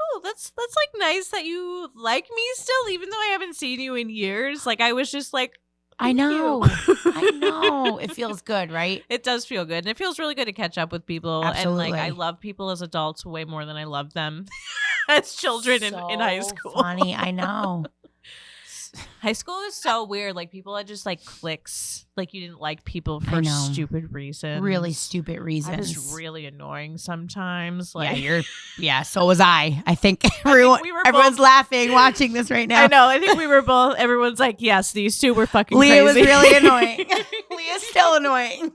oh, that's like nice that you like me still, even though I haven't seen you in years. Like I was just like, I know. I know. It feels good, right? It does feel good. And it feels really good to catch up with people. Absolutely. And like I love people as adults way more than I love them as children in high school. Funny, I know. High school is so weird. Like people are just like cliques. Like you didn't like people for stupid reasons. Really stupid reasons. That is really annoying sometimes. Like so was I. I think everyone's laughing watching this right now. I know. I think we were both. Everyone's like, yes, these two were fucking Leah crazy. was really annoying. Leah's still annoying.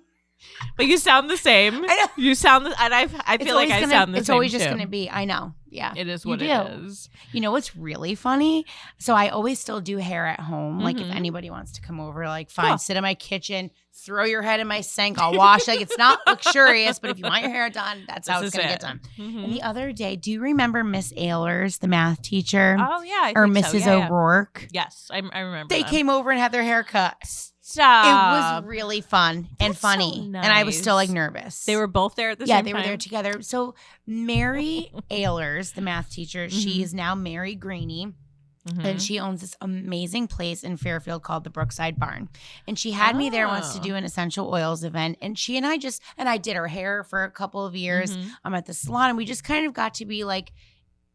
But you sound the same. I know. You sound, and I feel like I sound the same. It's always just too. going to be. I know. Yeah. It is what it is. You know what's really funny? So I always still do hair at home. Like if anybody wants to come over, like fine, sit in my kitchen, throw your head in my sink. I'll wash. Like it's not luxurious, but if you want your hair done, that's how it's going to get done. And the other day, do you remember Miss Ehlers, the math teacher? Oh yeah, or Mrs. O'Rourke? Yes, I remember. They came over and had their hair cut. Stop. It was really fun and funny. So nice. And I was still like nervous. They were both there at the same time? Yeah, they were there together. So Mary Ehlers, the math teacher, she is now Mary Graney. And she owns this amazing place in Fairfield called the Brookside Barn. And she had me there once to do an essential oils event. And she and I did her hair for a couple of years. I'm at the salon. And we just kind of got to be like,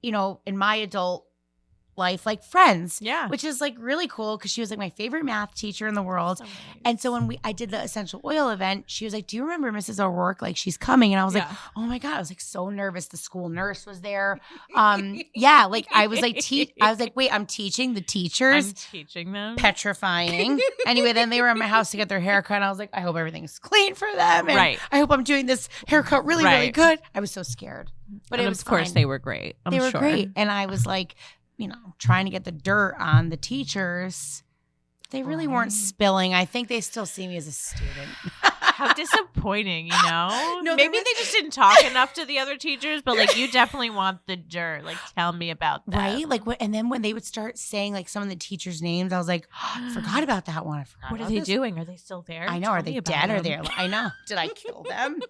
in my adult life like friends. Yeah. Which is like really cool because she was like my favorite math teacher in the world. So nice. And so when I did the essential oil event, she was like, do you remember Mrs. O'Rourke? Like she's coming. And I was like, oh my God. I was like so nervous. The school nurse was there. Yeah. Like I was like, I was like, wait, I'm teaching the teachers. I'm teaching them. Petrifying. Anyway, then they were at my house to get their haircut. And I was like, I hope everything's clean for them. And Right. I hope I'm doing this haircut really, really good. I was so scared. But and it was of course fine. they were great. They were great. And I was like, trying to get the dirt on the teachers. They really weren't spilling. I think they still see me as a student. How disappointing, No, Maybe they just didn't talk enough to the other teachers, but like you definitely want the dirt. Like tell me about that. Right? Like and then when they would start saying like some of the teachers' names, I was like, I forgot about that one. I forgot. What are about they this. doing? Are they still there? I know. Tell Are me they about dead? Are them. they? I know. Did I kill them?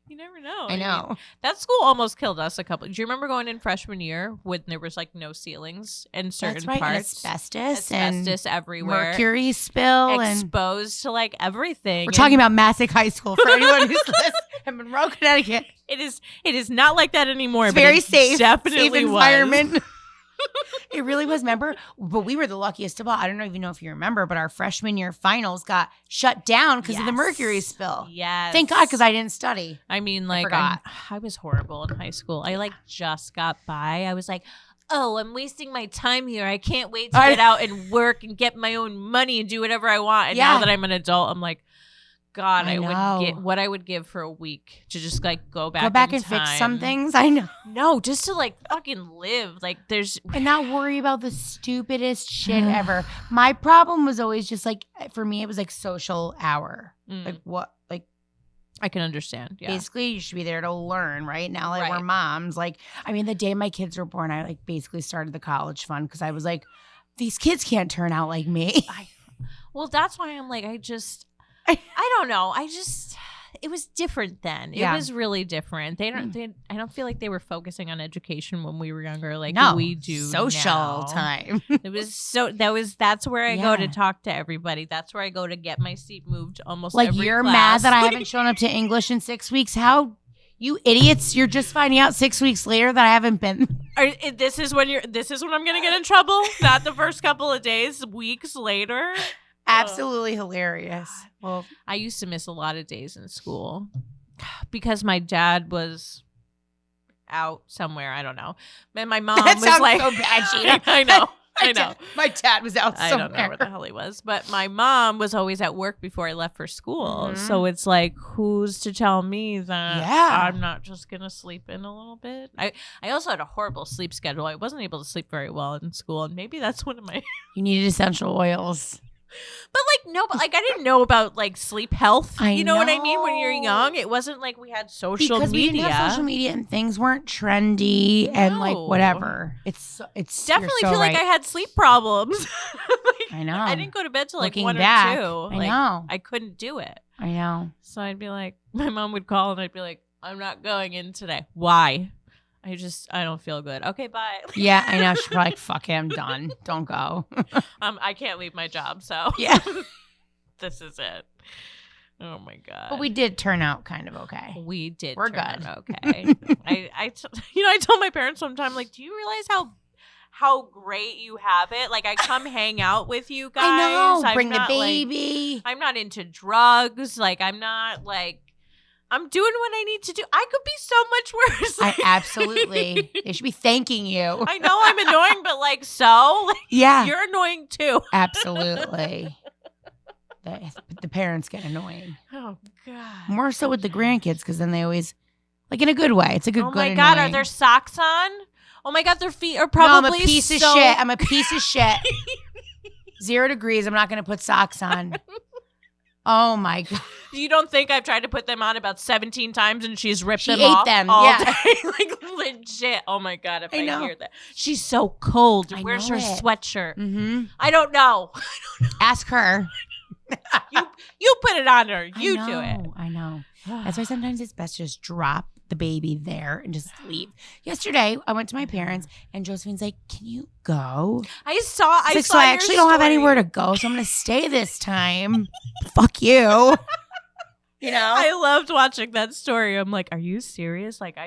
You never know. I know. mean, that school almost killed us a couple. Do you remember going in freshman year when there was like no ceilings in certain That's right. parts? And asbestos and everywhere. mercury spill and Exposed to like everything. we're talking about Massac High School for anyone who's listening in Monroe, Connecticut. It is not like that anymore. It's but very it safe, definitely safe was. environment. It really was. Remember, but we were the luckiest of all. I don't even know if you remember, but our freshman year finals got shut down because of the mercury spill. Yes. Thank God, because I didn't study. I mean, like, I was horrible in high school. I like just got by. I was like, oh, I'm wasting my time here. I can't wait to get out and work and get my own money and do whatever I want. And now that I'm an adult, I'm like, God, I would give for a week to just like go back and time. fix some things. I know. No, just to like fucking live. Like and not worry about the stupidest shit ever. My problem was always just like, for me, it was like social hour. Like what? Like I can understand. Yeah. Basically, you should be there to learn, right? Now that we're moms, like, I mean, the day my kids were born, I like basically started the college fund because I was like, these kids can't turn out like me. Well, that's why I'm like, I don't know. It was different then. It was really different. I don't feel like they were focusing on education when we were younger, like we do social now. time. It was that's where I go to talk to everybody. That's where I go to get my seat moved almost like every you're class. mad that I haven't shown up to English in 6 weeks. How you idiots, you're just finding out 6 weeks later that I haven't been. This is when I'm gonna get in trouble. Not the first couple of days, weeks later. Absolutely hilarious. Well, I used to miss a lot of days in school because my dad was out somewhere. I don't know. And my mom that was sounds like, so bad, Gina. I know. My dad was out somewhere. I don't know where the hell he was. But my mom was always at work before I left for school. So it's like, who's to tell me that I'm not just going to sleep in a little bit? I also had a horrible sleep schedule. I wasn't able to sleep very well in school. And maybe that's one of my... You needed essential oils. But I didn't know about like sleep health. You know what I mean? When you're young, it wasn't like we had social media. We didn't have social media and things weren't trendy and like whatever. It's definitely feel like I had sleep problems. I know. I didn't go to bed till like Looking 1 back, or 2. I know. I couldn't do it. I know. So I'd be like, my mom would call and I'd be like, I'm not going in today. Why? I don't feel good. Okay, bye. Yeah, I know. She's probably like, fuck it, I'm done. Don't go. I can't leave my job, so yeah, this is it. Oh my God. But we did turn out kind of okay. We did. We're turn good. out okay. I tell my parents sometimes, like, do you realize how great you have it? Like, I come hang out with you guys. I know. Bring the not, baby. I'm not into drugs. Like, I'm not like. I'm doing what I need to do. I could be so much worse. Absolutely. They should be thanking you. I know I'm annoying, but like, so? Yeah. You're annoying too. Absolutely. The parents get annoying. Oh, God. More so with the grandkids because then they always, like in a good way. It's a good, Oh, my God. Are there socks on? Oh, my God. Their feet are probably No, I'm a piece of shit. I'm a piece of shit. 0 degrees. I'm not going to put socks on. Oh my God. You don't think I've tried to put them on about 17 times and she's ripped them ate off them, all yeah. day? Like legit. Oh my God, if I know. hear that. She's so cold. I Where's know her it. sweatshirt? Mm-hmm. I don't know. Ask her. You put it on her. You I know, do it. I know. That's why sometimes it's best to just drop the baby there and just leave. Yesterday, I went to my parents and Josephine's like, can you go? I saw So I actually don't have anywhere to go, so I'm going to stay this time. Fuck you. You know? I loved watching that story. I'm like, are you serious? Like,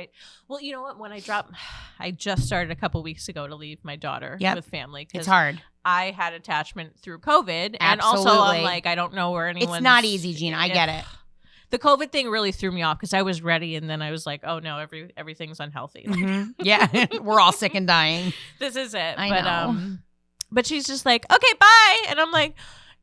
well, you know what? When I just started a couple weeks ago to leave my daughter with family. It's hard. I had attachment through COVID. Absolutely. And also I'm like, I don't know where anyone's. It's not easy, Gina. I get it. The COVID thing really threw me off because I was ready. And then I was like, oh no, everything's unhealthy. Mm-hmm. Yeah. We're all sick and dying. This is it. I know. But she's just like, okay, bye. And I'm like,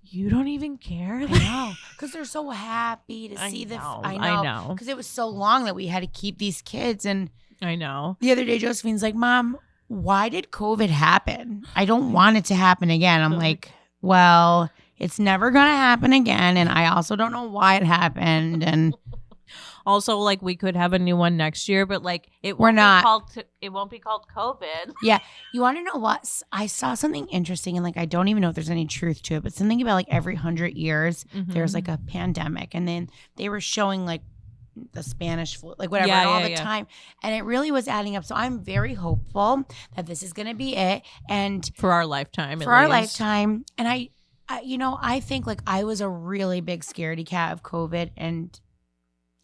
you don't even care? I know. Because they're so happy to see the. I know. Because it was so long that we had to keep these kids. And I know. The other day, Josephine's like, Mom, why did COVID happen? I don't want it to happen again. I'm like, well, it's never going to happen again. And I also don't know why it happened. And also, like, we could have a new one next year, but like, it won't be called COVID. Yeah. You want to know what? I saw something interesting, and like, I don't even know if there's any truth to it, but something about like every 100 years, there's like a pandemic. And then they were showing like the Spanish flu, like whatever, all the time. And it really was adding up. So I'm very hopeful that this is going to be it. And for our lifetime. And I think like I was a really big scaredy cat of COVID, and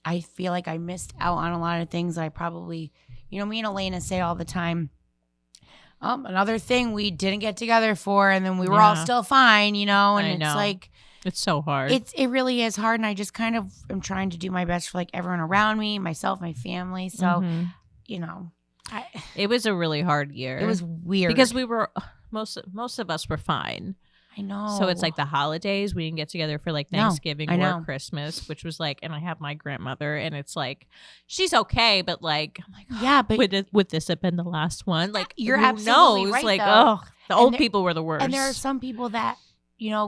I feel like I missed out on a lot of things that I probably, me and Elena say all the time, another thing we didn't get together for, and then we were all still fine, and it's like, it's so hard. It really is hard. And I just kind of am trying to do my best for like everyone around me, myself, my family. So, it was a really hard year. It was weird because we were, most of us were fine. I know. So it's like the holidays. We didn't get together for like Thanksgiving or Christmas, which was like, and I have my grandmother, and it's like, she's okay, but like, I'm like, yeah, but would this have been the last one? Like, you're who absolutely knows? right. Like, though. The old people were the worst. And there are some people that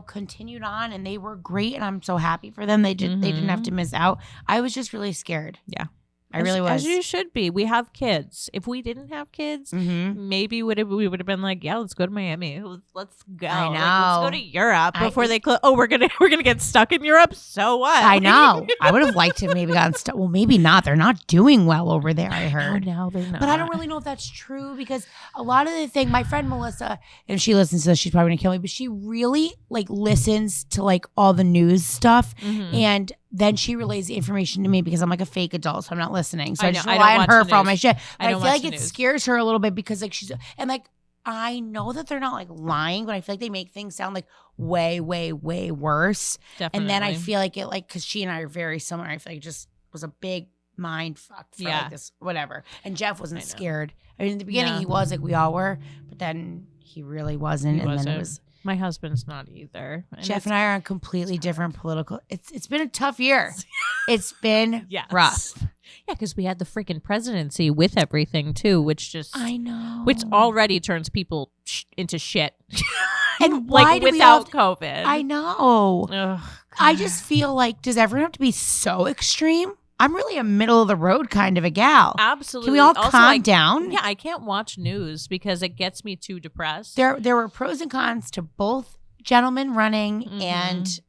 continued on, and they were great, and I'm so happy for them. They didn't have to miss out. I was just really scared. Yeah. I really was. As you should be. We have kids. If we didn't have kids, maybe we would have been like, yeah, let's go to Miami. Let's go. I know. Like, let's go to Europe before they close. Oh, we're gonna get stuck in Europe. So what? I know. I would have liked to maybe gotten stuck. Well, maybe not. They're not doing well over there, I heard. No, they're not. But I don't really know if that's true, because a lot of the thing, my friend Melissa, and if she listens to this, she's probably gonna kill me, but she really like listens to like all the news stuff, and then she relays the information to me because I'm like a fake adult, so I'm not listening. So I just rely on her for all my shit. But I feel like it scares her a little bit because like and like I know that they're not like lying, but I feel like they make things sound like way, way, way worse. Definitely. And then I feel like it like, because she and I are very similar, I feel like it just was a big mind fuck for like this, whatever. And Jeff wasn't scared. I mean, in the beginning he was, like we all were, but then he really wasn't. Then it was. My husband's not either. And Jeff and I are on completely different political. It's been a tough year. It's been rough. Yeah, because we had the freaking presidency with everything too, which just which already turns people into shit. And like without COVID, I know. Ugh, I just feel like, does everyone have to be so extreme? I'm really a middle of the road kind of a gal. Absolutely. Can we all calm down? Yeah, I can't watch news because it gets me too depressed. There were pros and cons to both gentlemen running, and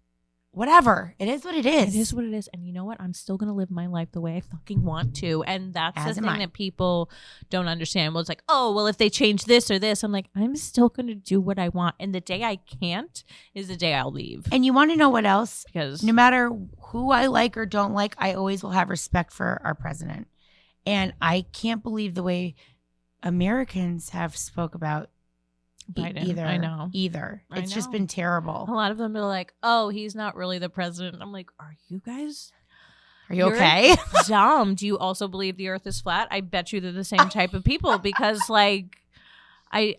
whatever. It is what it is. It is what it is. And you know what? I'm still going to live my life the way I fucking want to. And that's the thing that people don't understand. Well, it's like, oh, well, if they change this or this, I'm like, I'm still going to do what I want. And the day I can't is the day I'll leave. And you want to know what else? Because no matter who I like or don't like, I always will have respect for our president. And I can't believe the way Americans have spoke about Biden. I know. It's just been terrible. A lot of them are like, oh, he's not really the president. I'm like, are you guys? Are you okay? Dumb. Do you also believe the earth is flat? I bet you they're the same type of people because like, I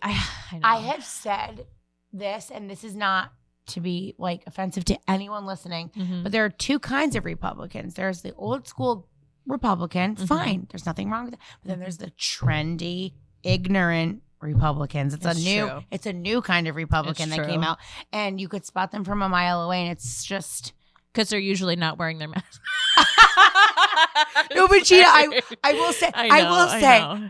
know. I have said this, and this is not to be like offensive to anyone listening, but there are two kinds of Republicans. There's the old school Republican. Fine. There's nothing wrong with that. But then there's the trendy, ignorant Republicans. It's a new kind of Republican that came out, and you could spot them from a mile away, and it's just because they're usually not wearing their mask. No, but Gina, I will say,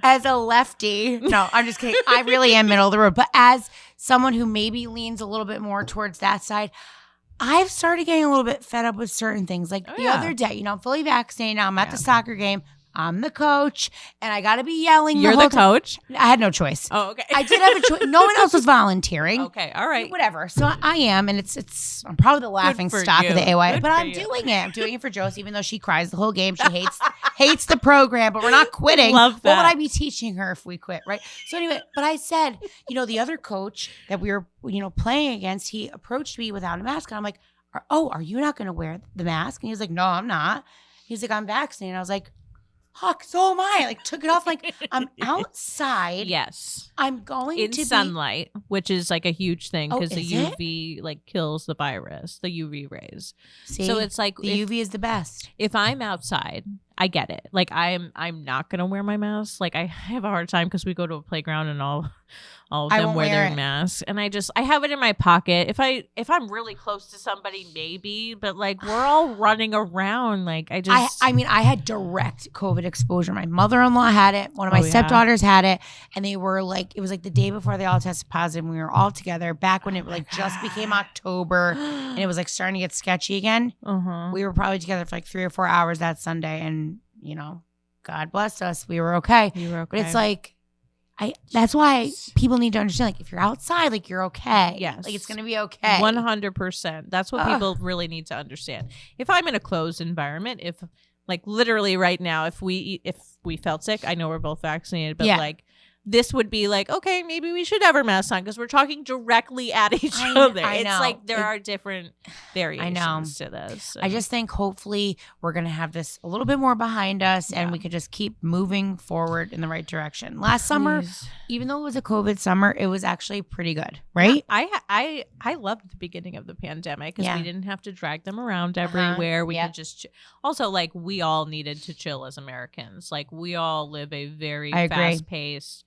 as a lefty, no, I'm just kidding. I really am middle of the road, but as someone who maybe leans a little bit more towards that side, I've started getting a little bit fed up with certain things. Like the other day, I'm fully vaccinated now. I'm at the soccer game. I'm the coach, and I got to be yelling. You're the coach? I had no choice. Oh, okay. I did have a choice. No one else was volunteering. Okay, all right. Whatever. So I am, and I'm probably the laughing stock of the AY, but I'm doing it. I'm doing it for Josie, even though she cries the whole game. She hates the program, but we're not quitting. Love that. What would I be teaching her if we quit, right? So anyway, but I said, the other coach that we were, playing against, he approached me without a mask, and I'm like, are you not going to wear the mask? And he was like, no, I'm not. He's like, I'm vaccinated. And I was like, fuck, so am I. Like, took it off. Like, I'm outside. Yes. I'm going in to sunlight, which is like a huge thing because the is UV like kills the virus, the UV rays. See, so it's like the UV is the best. If I'm outside, I get it. Like I'm not gonna wear my mask. Like I have a hard time because we go to a playground and all of them wear their masks, and I have it in my pocket. If I'm really close to somebody, maybe, but like we're all running around. Like I mean, I had direct COVID exposure. My mother-in-law had it. One of my stepdaughters had it, and they were like, it was like the day before they all tested positive. And we were all together back when it like just became October, and it was like starting to get sketchy again. We were probably together for like 3 or 4 hours that Sunday, and God blessed us. We were okay. You were okay. But it's like, that's why people need to understand, like, if you're outside, like, you're okay. Yes. Like, it's going to be okay. 100%. That's what people really need to understand. If I'm in a closed environment, if like literally right now, if we felt sick, I know we're both vaccinated, but like this would be like, okay, maybe we should have our masks on because we're talking directly at each other. It's like there are different variations to this. So. I just think hopefully we're going to have this a little bit more behind us and we could just keep moving forward in the right direction. Last summer, even though it was a COVID summer, it was actually pretty good, right? I loved the beginning of the pandemic because we didn't have to drag them around everywhere. We could just also like we all needed to chill as Americans. Like we all live a very fast-paced,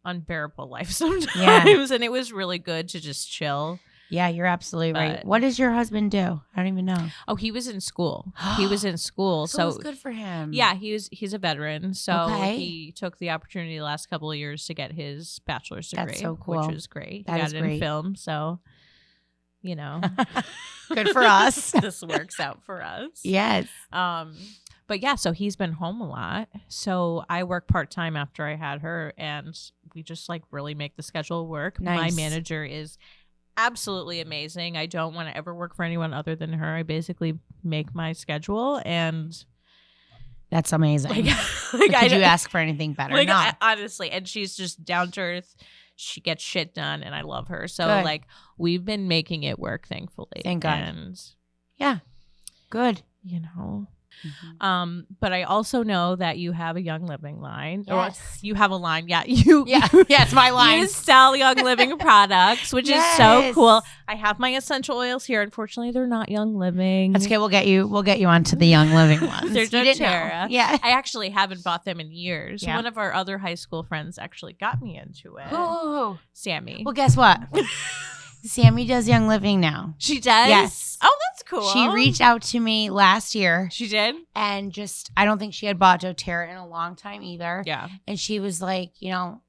unbearable life sometimes, and it was really good to just chill. Yeah, you're absolutely right. What does your husband do? I don't even know. Oh, he was in school. He was in school, so it was good for him. Yeah, he's a veteran, so he took the opportunity the last couple of years to get his bachelor's degree. That's so cool. Which was great. He got it in film, so good for us. This works out for us. Yes. But yeah, so he's been home a lot. So I work part-time after I had her, and we just like really make the schedule work. Nice. My manager is absolutely amazing. I don't want to ever work for anyone other than her. I basically make my schedule, and that's amazing. Could you ask for anything better? Like, honestly, and she's just down to earth. She gets shit done, and I love her. So like we've been making it work, thankfully. Thank God. And yeah, good. Mm-hmm. But I also know that you have a Young Living line. Yes. Or you have a line. Yeah. It's my line. You sell Young Living products, which is so cool. I have my essential oils here. Unfortunately, they're not Young Living. That's okay. We'll get you onto the Young Living ones. They're doTERRA. Yeah. I actually haven't bought them in years. Yeah. One of our other high school friends actually got me into it. Oh. Sammy. Well, guess what? Sammy does Young Living now. She does? Yes. Oh, that's cool. She reached out to me last year. She did? And I don't think she had bought doTERRA in a long time either. Yeah. And she was like,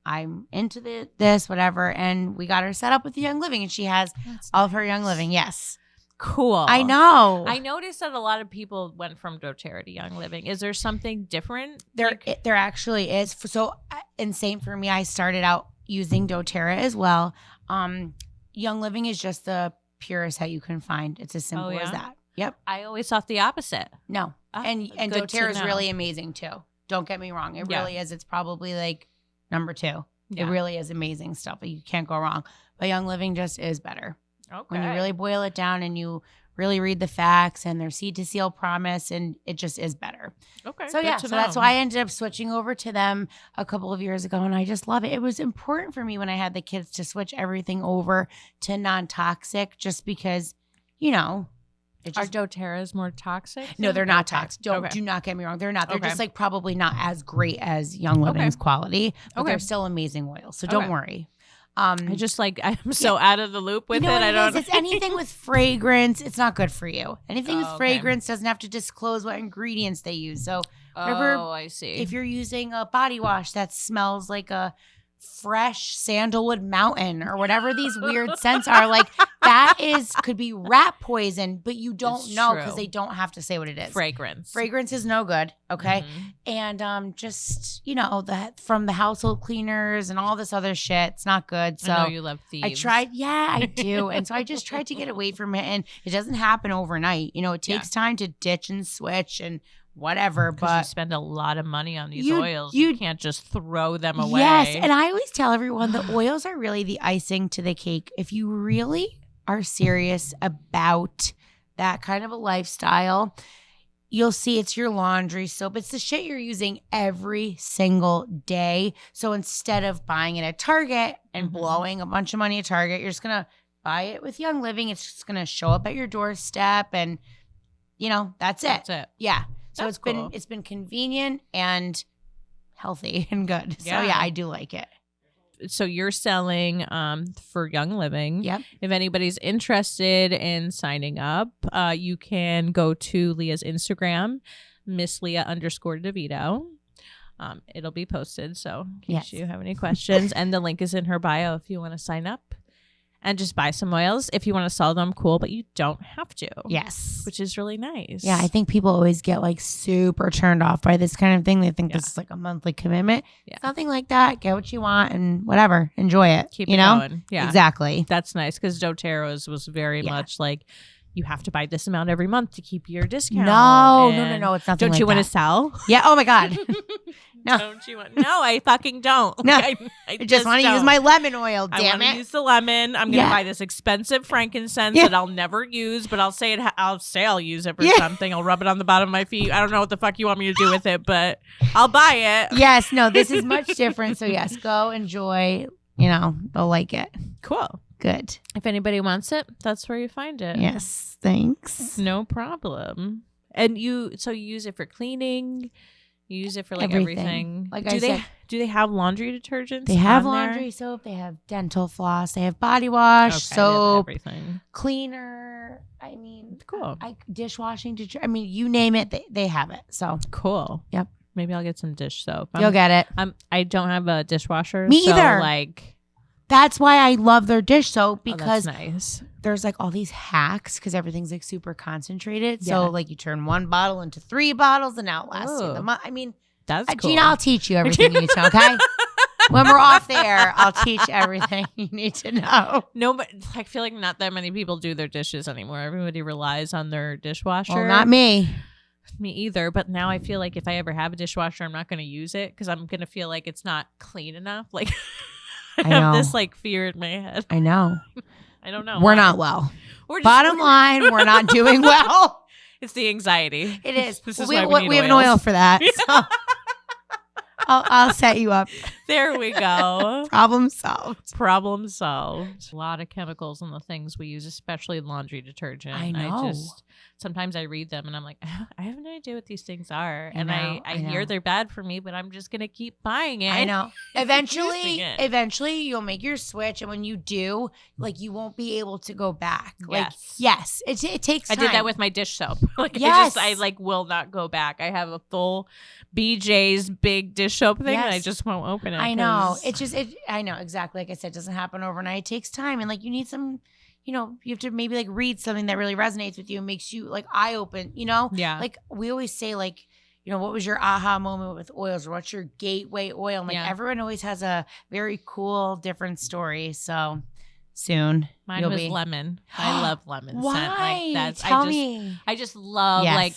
I'm into this, whatever. And we got her set up with the Young Living, and she has all of her Young Living. Yes. Cool. I know. I noticed that a lot of people went from doTERRA to Young Living. Is there something different? There actually is. So, and same for me. I started out using doTERRA as well. Young Living is just the purest that you can find. It's as simple as that. Yep. I always thought the opposite. No. And doTERRA is really amazing too. Don't get me wrong. It really is. It's probably like number 2. Yeah. It really is amazing stuff. You can't go wrong. But Young Living just is better. Okay. When you really boil it down and you really read the facts and their seed to seal promise, and it just is better. Okay. So so that's why I ended up switching over to them a couple of years ago, and I just love it. It was important for me when I had the kids to switch everything over to non-toxic, just because, are doTERRAs more toxic? No, they're not toxic. Do not get me wrong. They're not. They're just like probably not as great as Young Living's quality, but they're still amazing oils. So don't worry. I just I'm so out of the loop with it. I don't. It's anything with fragrance. It's not good for you. Anything with fragrance doesn't have to disclose what ingredients they use. So, I see. If you're using a body wash that smells like a fresh sandalwood mountain or whatever these weird scents are. Like could be rat poison, but you don't know because they don't have to say what it is. Fragrance is no good. Okay. Mm-hmm. And just, that from the household cleaners and all this other shit, it's not good. So I know you love thieves. I tried. Yeah, I do. And so I just tried to get away from it, and it doesn't happen overnight. It takes time to ditch and switch and whatever, but you spend a lot of money on these oils. You can't just throw them away. Yes, and I always tell everyone that oils are really the icing to the cake. If you really are serious about that kind of a lifestyle, you'll see it's your laundry soap. It's the shit you're using every single day. So instead of buying it at Target and blowing a bunch of money at Target, you're just going to buy it with Young Living. It's just going to show up at your doorstep, and that's it. Yeah. So it's been convenient and healthy and good. Yeah. So yeah, I do like it. So you're selling for Young Living. Yep. If anybody's interested in signing up, you can go to Leah's Instagram, Miss Leah _DeVito. It'll be posted. So in case you have any questions, and the link is in her bio if you want to sign up. And just buy some oils. If you want to sell them, cool, but you don't have to. Yes. Which is really nice. Yeah, I think people always get like super turned off by this kind of thing. They think this is like a monthly commitment. Yeah. It's nothing like that. Get what you want and whatever. Enjoy it. Keep it going. Yeah. Exactly. That's nice, because doTERRA's was very much like, you have to buy this amount every month to keep your discount. No. It's nothing. Don't you want to sell? Yeah. Oh my God. No. Don't you want? No, I fucking don't. No. I just want to use my lemon oil. Damn it. I want to use the lemon. I'm gonna buy this expensive frankincense that I'll never use, but I'll say I'll use it for something. I'll rub it on the bottom of my feet. I don't know what the fuck you want me to do with it, but I'll buy it. Yes. No. This is much different. So yes, go enjoy. They'll like it. Cool. Good. If anybody wants it, that's where you find it. Yes. Thanks. No problem. And you use it for cleaning. You use it for like everything. Like do they have laundry detergents? They have laundry soap. They have dental floss. They have body wash, soap, everything, cleaner. I mean, cool. Dishwashing. You name it, they have it. So cool. Yep. Maybe I'll get some dish soap. You'll get it. I don't have a dishwasher. Me either. Like, that's why I love their dish soap, because that's nice. There's like all these hacks because everything's like super concentrated. So like you turn one bottle into 3 bottles and now it lasts you the month. I mean, that's cool. Gina, I'll teach you everything you need to know, okay? When we're off there, I'll teach everything you need to know. No, but I feel like not that many people do their dishes anymore. Everybody relies on their dishwasher. Well, not me. Me either. But now I feel like if I ever have a dishwasher, I'm not going to use it because I'm going to feel like it's not clean enough. Like I have this like fear in my head. I know. I don't know. We're not well. Bottom line, we're not doing well. It's the anxiety. It is. This is why we have an oil for that. So I'll set you up. There we go. Problem solved. Problem solved. A lot of chemicals in the things we use, especially laundry detergent. I know. Sometimes I read them and I'm like, I have no idea what these things are. I hear they're bad for me, but I'm just going to keep buying it. I know. Eventually you'll make your switch. And when you do, like, you won't be able to go back. Yes. It takes time. I did that with my dish soap. I will not go back. I have a full BJ's big dish soap thing and I just won't open it. I know. I know exactly. Like I said, it doesn't happen overnight. It takes time. And like, you need some, you have to maybe like read something that really resonates with you and makes you like eye open, Yeah. Like we always say like, what was your aha moment with oils, or what's your gateway oil? And like everyone always has a very cool, different story. So soon. Mine was lemon. I love lemon Why? scent. Like that's Tell me. I just love like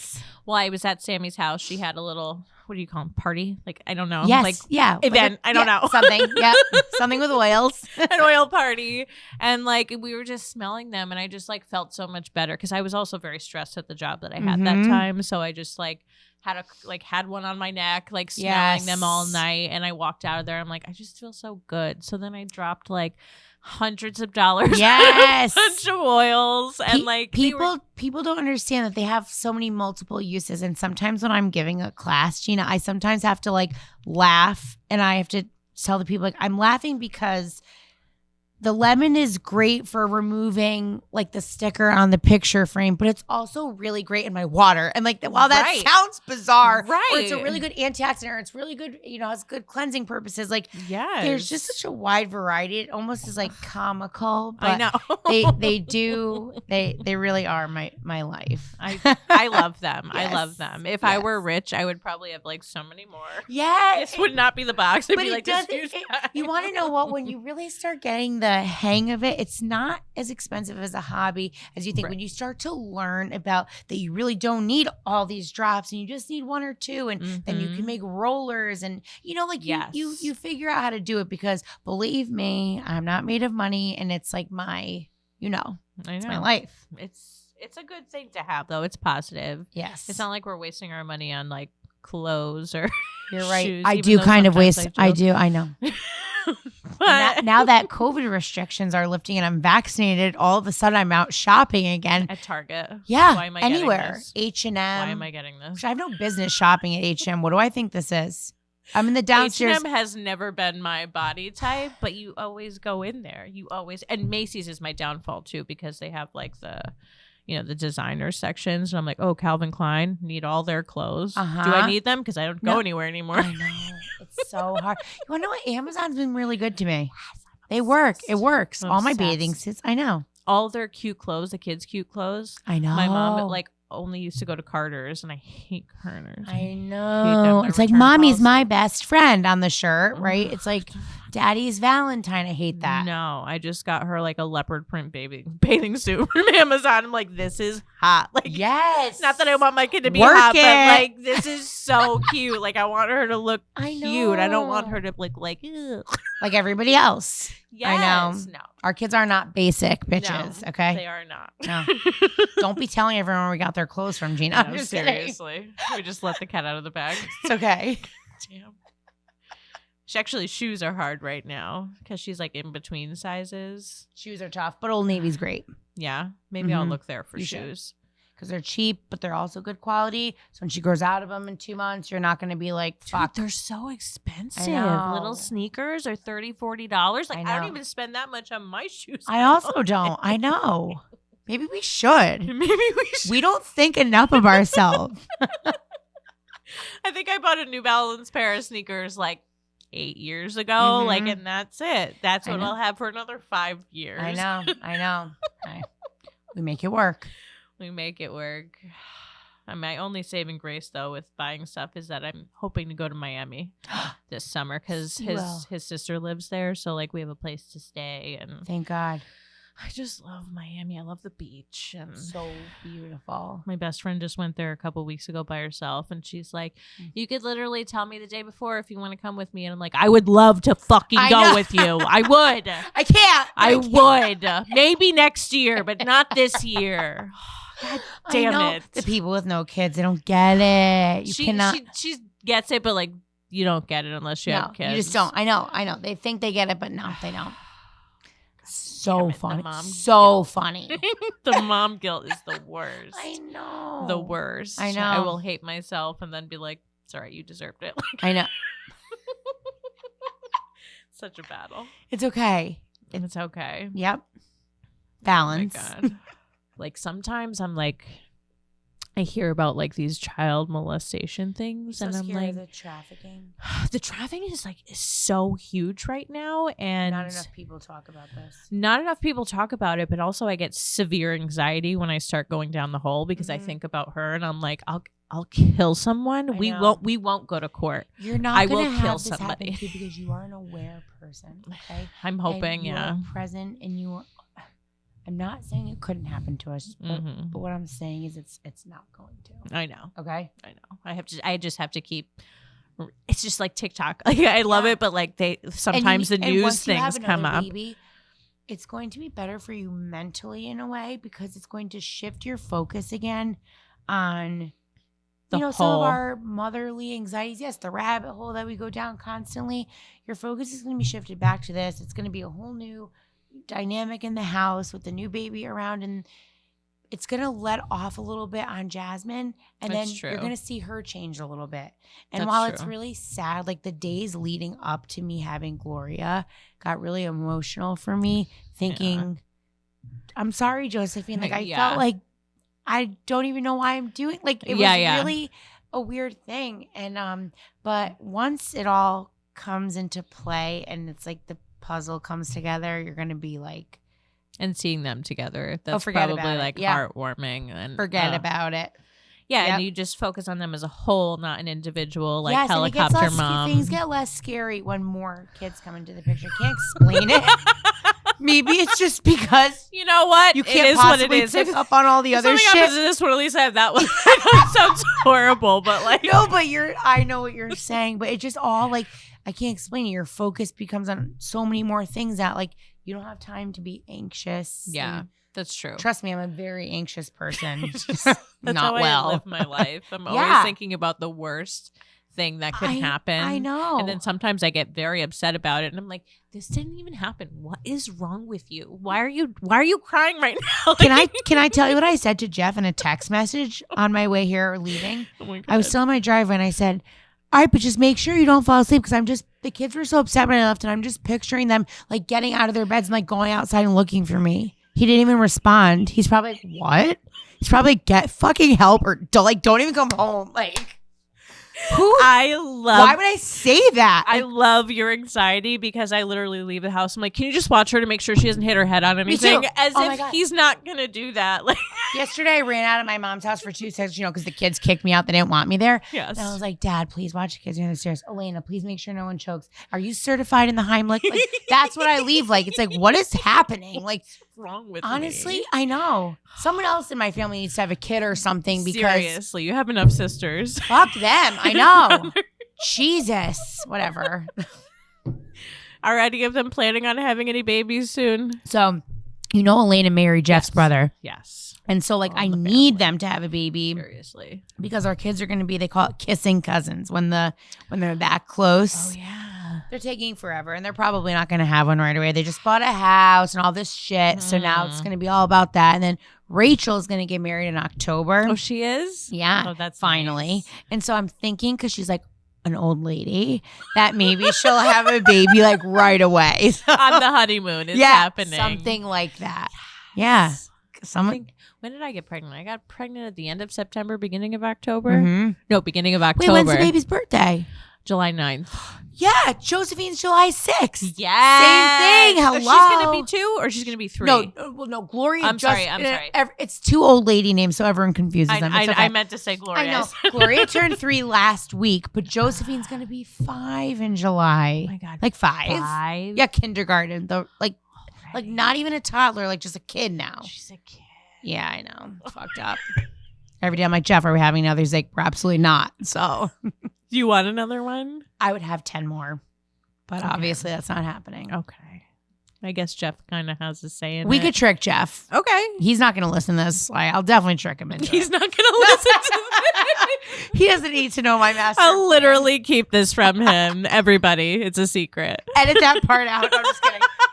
I was at Sammy's house. She had a little, what do you call them? Party? Like, I don't know. Yes. Like event. I don't know. Something. Yep. Something with oils. An oil party. And like we were just smelling them and I just like felt so much better because I was also very stressed at the job that I had that time. So I just like had one on my neck, like smelling them all night. And I walked out of there. I'm like, I just feel so good. So then I dropped like hundreds of dollars. Yes. On a bunch of oils. And like people don't understand that they have so many multiple uses. And sometimes when I'm giving a class, Gina, I sometimes have to like laugh and I have to tell the people like I'm laughing because the lemon is great for removing like the sticker on the picture frame, but it's also really great in my water. And like, while that Right. sounds bizarre, Right. or it's a really good antioxidant, or it's really good, has good cleansing purposes. Like, there's just such a wide variety. It almost is like comical, but I know. they really are my life. I love them. Yes. I love them. If I were rich, I would probably have like so many more. Yeah. This would not be the box. It'd But be it like does, this huge bag. you want to know what? When you really start getting the hang of it, it's not as expensive as a hobby as you think. Right. When you start to learn about that, you really don't need all these drops, and you just need one or two, and then you can make rollers, and you figure out how to do it, because believe me, I'm not made of money, and it's like my, it's my life. It's a good thing to have, though. It's positive. Yes, it's not like we're wasting our money on like clothes or you're right. shoes, I do kind of waste. I know. But now that COVID restrictions are lifting and I'm vaccinated, all of a sudden I'm out shopping again at Target. Yeah, why am I anywhere. H&M. H&M. Why am I getting this? I have no business shopping at H&M. What do I think this is? I'm in the downstairs. H&M has never been my body type, but you always go in there. And Macy's is my downfall too, because they have like the designer sections, and I'm like, oh, Calvin Klein, need all their clothes. Do I need them? Because I don't go anywhere anymore. I know. It's so hard. You want to know what? Amazon's been really good to me. They work. It works. All my bathing suits. I know. All their cute clothes, the kids' cute clothes. I know. My mom only used to go to Carter's, and I hate Carter's. I know. It's like mommy's my best friend on the shirt, right? It's like daddy's Valentine. I hate that. No, I just got her like a leopard print bathing suit from Amazon. I'm like, this is hot. Like, yes. Not that I want my kid to be hot, but like, this is so cute. Like, I want her to look cute. I don't want her to look like ugh. Like everybody else. Yes. I know. No. Our kids are not basic bitches, no, okay? They are not. No. Don't be telling everyone where we got their clothes from, Gina. No, seriously. We just let the cat out of the bag. It's okay. Damn. Shoes are hard right now because she's like in between sizes. Shoes are tough, but Old Navy's great. Yeah. Maybe I'll look there for shoes. Because they're cheap, but they're also good quality. So when she grows out of them in 2 months, you're not going to be like, fuck. Dude, they're so expensive. I know. Little sneakers are $30, $40. Like, I don't even spend that much on my shoes. I also don't. I know. Maybe we should. We don't think enough of ourselves. I think I bought a New Balance pair of sneakers like 8 years ago. Like, and that's it. That's what I'll have for another 5 years. I know. We make it work. We make it work. My only saving grace, though, with buying stuff is that I'm hoping to go to Miami this summer because his sister lives there. So, like, we have a place to stay. And thank God. I just love Miami. I love the beach. And so beautiful. My best friend just went there a couple weeks ago by herself. And she's like, you could literally tell me the day before if you want to come with me. And I'm like, I would love to fucking go with you. I would. I can't. I would. Maybe next year, but not this year. God damn it. The people with no kids, they don't get it. She cannot. She gets it, but like you don't get it unless you have kids. You just don't. I know. They think they get it, but no, they don't. So funny. Funny. The mom guilt is the worst. I know. The worst. I know. I will hate myself and then be like, it's all right, you deserved it. I know. Such a battle. It's okay. It's okay. Yep. Balance. Oh my God. Like sometimes I'm like, I hear about like these child molestation things, and I'm like, the trafficking. The trafficking is so huge right now, and not enough people talk about this. Not enough people talk about it, but also I get severe anxiety when I start going down the hole because I think about her, and I'm like, I'll kill someone. We won't go to court. You're not. I will kill somebody because you are an aware person. Okay, I'm hoping. And you're present, and you. I'm not saying it couldn't happen to us, but what I'm saying is it's not going to. I know. Okay. I know. I just have to keep. It's just like TikTok. Like I love it, but like sometimes the news things come up. Baby, it's going to be better for you mentally in a way because it's going to shift your focus again on some of our motherly anxieties. Yes, the rabbit hole that we go down constantly. Your focus is going to be shifted back to this. It's going to be a whole new dynamic in the house with the new baby around, and it's going to let off a little bit on Jasmine, and That's then true. you're going to see her change a little bit. And That's while it's true. really sad, like the days leading up to me having Gloria got really emotional for me, thinking, I'm sorry, Josephine. Like, I felt like I don't even know why I'm doing, like, it was really a weird thing. And, but once it all comes into play and it's like the puzzle comes together, you're going to be like, and seeing them together, that's forget probably about it. like Yeah. heartwarming. And forget about it. Yeah, Yep. and you just focus on them as a whole, not an individual, like Yes, helicopter and mom. Things get less scary when more kids come into the picture. Can't explain it. Maybe it's just because you know what? you can't it is possibly what it is. pick up on all the other something shit. happens to this one, at least I have that one. It sounds horrible, but like No, but I know what you're saying, but it just all like I can't explain it. Your focus becomes on so many more things that like you don't have time to be anxious. Yeah, and that's true. trust me, I'm a very anxious person. That's Not how well. I live my life. I'm Yeah. always thinking about the worst thing that could happen. I know. And then sometimes I get very upset about it, and I'm like, "This didn't even happen. What is wrong with you? Why are you crying right now?" Can I tell you what I said to Jeff in a text message on my way here or leaving? Oh my God. I was still in my driveway and I said, all right, but just make sure you don't fall asleep because the kids were so upset when I left and I'm just picturing them like getting out of their beds and like going outside and looking for me. He didn't even respond. He's probably like, what? He's probably like, get fucking help or don't even come home. Like, why would I say that? I love your anxiety because I literally leave the house. I'm like, can you just watch her to make sure she doesn't hit her head on anything? too. As Oh my if God. he's not going to do that. Like, Yesterday I ran out of my mom's house for 2 seconds, because the kids kicked me out. They didn't want me there. yes. And I was like, Dad, please watch the kids in the stairs. Elena, please make sure no one chokes. Are you certified in the Heimlich? Like, that's what I leave. Like, it's like, what is happening? Like, What's wrong with honestly, me? I know. Someone else in my family needs to have a kid or something because Seriously, you have enough sisters. fuck them. I know. Jesus. Whatever. Are any of them planning on having any babies soon? So, Elena married Jeff's brother. Yes. And so, like, All I the need family. them to have a baby Seriously. because our kids are going to be, they call it kissing cousins when they're that close. Oh, yeah. They're taking forever, and they're probably not going to have one right away. They just bought a house and all this shit. So now it's going to be all about that. And then Rachel is going to get married in October. Oh, she is? Yeah. Oh, that's finally. nice. And so I'm thinking, because she's like an old lady, that maybe she'll have a baby like right away. On the honeymoon. It's happening. Something like that. Yeah. When did I get pregnant? I got pregnant at the end of September, beginning of October. Mhm. No, beginning of Wait, October. when's the baby's birthday? July 9th. Yeah, Josephine's July 6th. Yeah. Same thing. Hello. Oh, she's going to be 2 or she's going to be 3? No, Gloria. I'm sorry. It's 2 old lady names, so everyone confuses them. It's okay. I meant to say Gloria. I know. Gloria turned 3 last week, but Josephine's going to be 5 in July. Oh my God. Like 5. 5? Yeah, kindergarten. Like not even a toddler, like just a kid now. She's a kid. Yeah, I know. Fucked up. Every day I'm like, Jeff, are we having another? He's like, we're absolutely not. So Do you want another one? I would have 10 more, but Okay. obviously that's not happening. Okay. I guess Jeff kind of has a say in We it. could trick Jeff. Okay. He's not going to listen to this. I'll definitely trick him into He's it. not going to listen to this. He doesn't need to know my master. I'll literally keep this from him. Everybody. It's a secret. Edit that part out.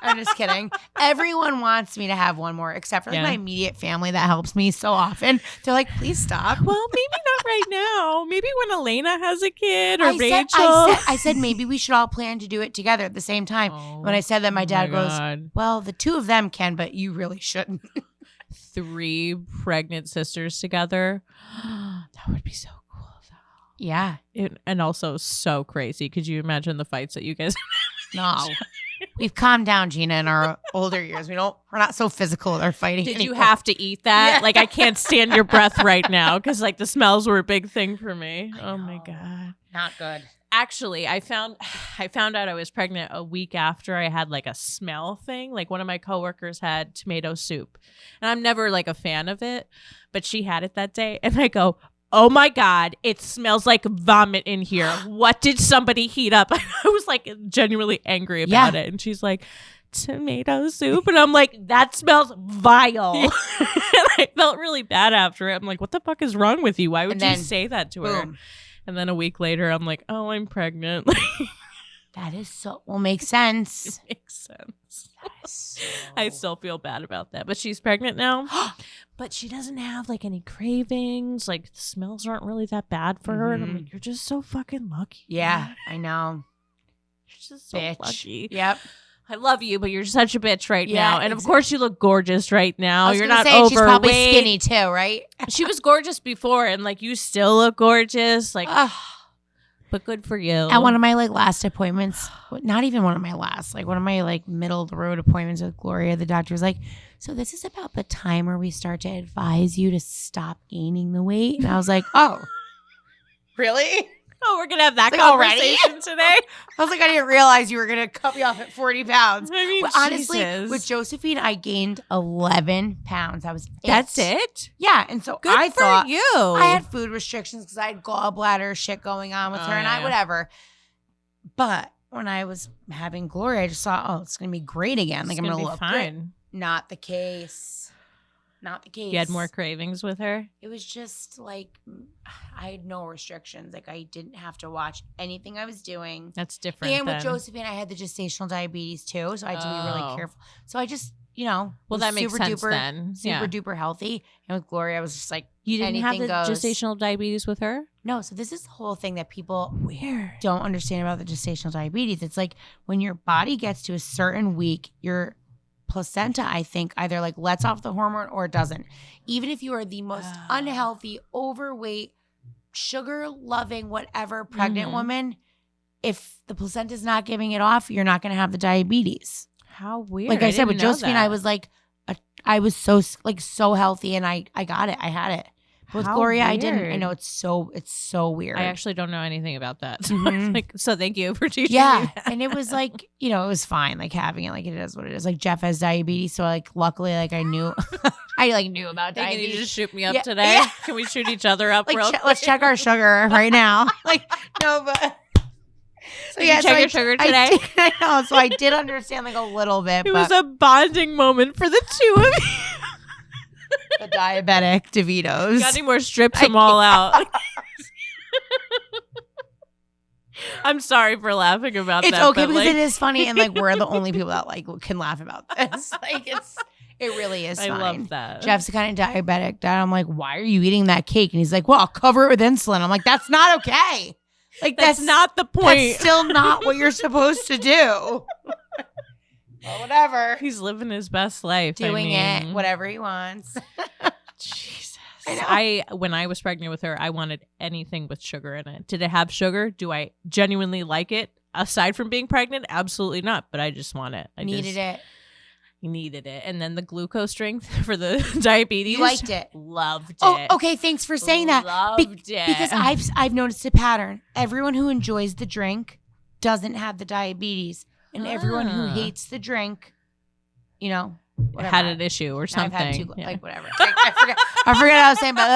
I'm just kidding. Everyone wants me to have one more, except for like Yeah. my immediate family that helps me so often. They're like, please stop. Well, maybe not right now. Maybe when Elena has a kid or I Rachel. I said maybe we should all plan to do it together at the same time. Oh, When I said that, my dad goes, God. well, the 2 of them can, but you really shouldn't. 3 pregnant sisters together. That would be so cool. Yeah. And also so crazy. Could you imagine the fights that you guys No. We've calmed down, Gina, in our older years. We're not so physical with our fighting Did anymore. you have to eat that? Yeah. Like, I can't stand your breath right now because, like, the smells were a big thing for me. Oh, my God. Not good. Actually, I found out I was pregnant a week after I had, like, a smell thing. Like, one of my coworkers had tomato soup. And I'm never, like, a fan of it. But she had it that day. And I go, oh, my God, it smells like vomit in here. What did somebody heat up? I was, like, genuinely angry about it. And she's like, tomato soup. And I'm like, that smells vile. And I felt really bad after it. I'm like, what the fuck is wrong with you? Why would you say that to her? Boom. And then a week later, I'm like, oh, I'm pregnant. That is so, makes sense. It makes sense. I still feel bad about that. But she's pregnant now. but she doesn't have like any cravings. Like the smells aren't really that bad for her. And I'm like, you're just so fucking lucky. Yeah, I know. You're just so lucky. Yep. I love you, but you're such a bitch right Yeah, now. And of course, you look gorgeous right now. I was You're gonna not say, overweight. she's probably skinny too, right? She was gorgeous before, and like you still look gorgeous. Like, but good for you. At one of my like last appointments, not even one of my last, like one of my like middle of the road appointments with Gloria, the doctor was like, so this is about the time where we start to advise you to stop gaining the weight. And I was like, oh, really? Oh, we're gonna have that like conversation today. I was like, I didn't realize you were gonna cut me off at 40 pounds. I mean, but honestly, Jesus. with Josephine, I gained 11 pounds. That was it. That's it? Yeah, and so Good I for thought you. I had food restrictions because I had gallbladder shit going on with her, and I whatever. But when I was having Gloria, I just thought, oh, it's gonna be great again. Like I'm gonna look fine. good. Not the case. Not the case. You had more cravings with her? It was just like I had no restrictions. Like I didn't have to watch anything I was doing. That's different. And with Josephine, I had the gestational diabetes too, so I had to be really careful. So I just, well, that makes sense then. Super duper healthy. And with Gloria, I was just like, you didn't have the goes. gestational diabetes with her? No. So this is the whole thing that people don't understand about the gestational diabetes. It's like when your body gets to a certain week, your placenta, I think, either like lets off the hormone or it doesn't. Even if you are the most unhealthy, overweight, sugar loving, whatever pregnant woman, if the placenta is not giving it off, you're not going to have the diabetes. How weird. Like I said, with Josephine, I was like, I was so healthy and I got it. I had it. But with Gloria, I didn't. I know it's so weird. I actually don't know anything about that. So thank you for teaching me that. And it was like, it was fine, like having it, like it is what it is. Like Jeff has diabetes, so like luckily, like I knew, I knew about diabetes. Can you just shoot me up today? Yeah. Can we shoot each other up? Like real quick? Let's check our sugar right now. Like no, but. So did you check your sugar today? I know, so I did understand like a little bit. It was a bonding moment for the two of you. The diabetic DeVitos. Got any more strips them all out. I'm sorry for laughing about that. It's okay because it is funny and like we're the only people that like can laugh about this. Like it really is fine. I love that. Jeff's the kind of diabetic dad. I'm like, why are you eating that cake? And he's like, well, I'll cover it with insulin. I'm like, that's not okay. Like that's not the point. That's still not what you're supposed to do. Well, whatever. He's living his best life. Doing it, whatever he wants. Jesus. When I was pregnant with her, I wanted anything with sugar in it. Did it have sugar? Do I genuinely like it? Aside from being pregnant, absolutely not. But I just want it. I needed it. And then the glucose strength for the diabetes. You liked it. Loved it. Oh, okay. Thanks for saying that. Loved it. Because I've noticed a pattern. Everyone who enjoys the drink doesn't have the diabetes. And everyone who hates the drink, whatever. Had an issue or something. I've had like whatever. I forget what I was saying, but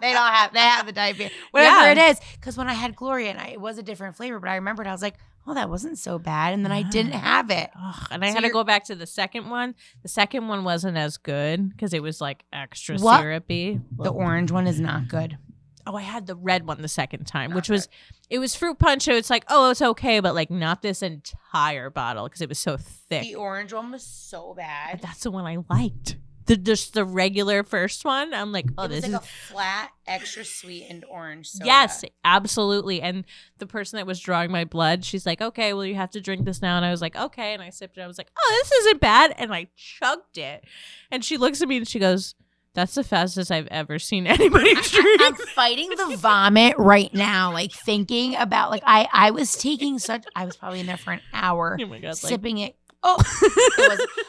they have the diabetes. Whatever it is. Because when I had Gloria, and it was a different flavor, but I remembered I was like, oh, that wasn't so bad. And then I didn't have it. And I had to go back to the second one. The second one wasn't as good because it was like extra syrupy. The orange one is not good. Oh, I had the red one the second time, it was fruit punch. So it's like, oh, it's okay, but like not this entire bottle because it was so thick. The orange one was so bad. But that's the one I liked. Just the regular first one. I'm like, oh, this is like a flat, extra sweetened orange soda. Yes, absolutely. And the person that was drawing my blood, she's like, okay, well, you have to drink this now. And I was like, okay. And I sipped it. I was like, oh, this isn't bad. And I chugged it. And she looks at me and she goes, that's the fastest I've ever seen anybody drink. I'm fighting the vomit right now, like thinking about like I was taking I was probably in there for an hour sipping it. Oh,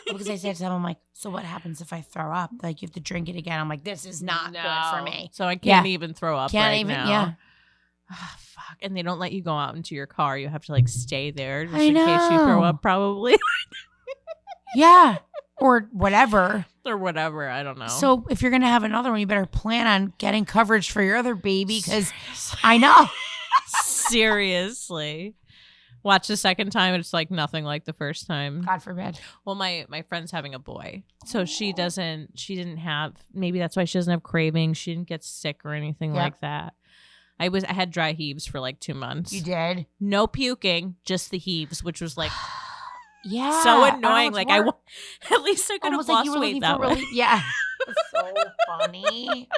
because I said to them, I'm like, so what happens if I throw up? Like you have to drink it again. I'm like, this is not good for me. So I can't even throw up now. Yeah. Oh, fuck. And they don't let you go out into your car. You have to like stay there just in case you throw up probably. Yeah. Or whatever. Or whatever. I don't know. So if you're going to have another one, you better plan on getting coverage for your other baby because I know. Seriously. Watch the second time. It's like nothing like the first time. God forbid. Well, my friend's having a boy. So she didn't have, maybe that's why she doesn't have cravings. She didn't get sick or anything like that. I had dry heaves for like 2 months. You did? No puking, just the heaves, which was like... Yeah. So annoying. Like at least I could have lost weight that way. Yeah. So so funny.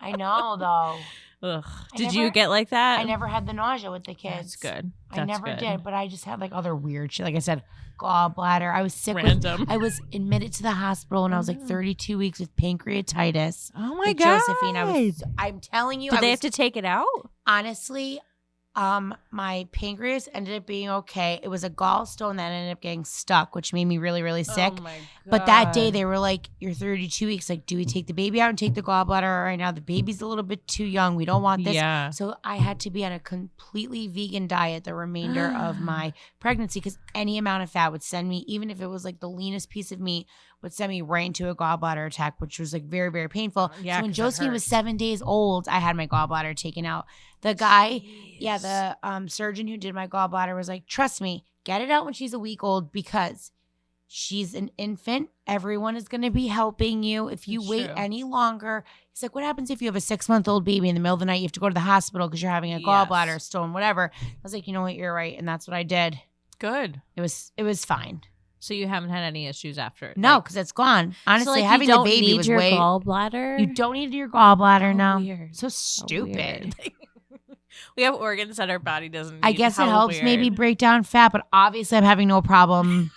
I know, though. Ugh. Did you get like that? I never had the nausea with the kids. That's good. I never did, but I just had like other weird shit. Like I said, gallbladder. I was sick. Random. I was admitted to the hospital when I was like 32 weeks with pancreatitis. Oh my God. Josephine, I'm telling you. Did they have to take it out? Honestly, my pancreas ended up being okay. It was a gallstone that ended up getting stuck, which made me really, really sick. Oh my God. But that day they were like, you're 32 weeks. Like, do we take the baby out and take the gallbladder right now? The baby's a little bit too young. We don't want this. Yeah. So I had to be on a completely vegan diet the remainder of my pregnancy because any amount of fat would send me, even if it was like the leanest piece of meat, would send me right into a gallbladder attack, which was like very, very painful. Yeah, so when Josephine was 7 days old, I had my gallbladder taken out. The guy, the surgeon who did my gallbladder was like, trust me, get it out when she's a week old because she's an infant. Everyone is going to be helping you. If you wait any longer, he's like, what happens if you have a 6-month-old baby in the middle of the night? You have to go to the hospital because you're having a gallbladder stone, whatever. I was like, you know what? You're right. And that's what I did. Good. It was fine. So you haven't had any issues after? No, because it's gone. Honestly, so having the baby was way. Gallbladder? You don't need your gallbladder now. Weird. So stupid. We have organs that our body doesn't need. I guess it helps maybe break down fat, but obviously I'm having no problem.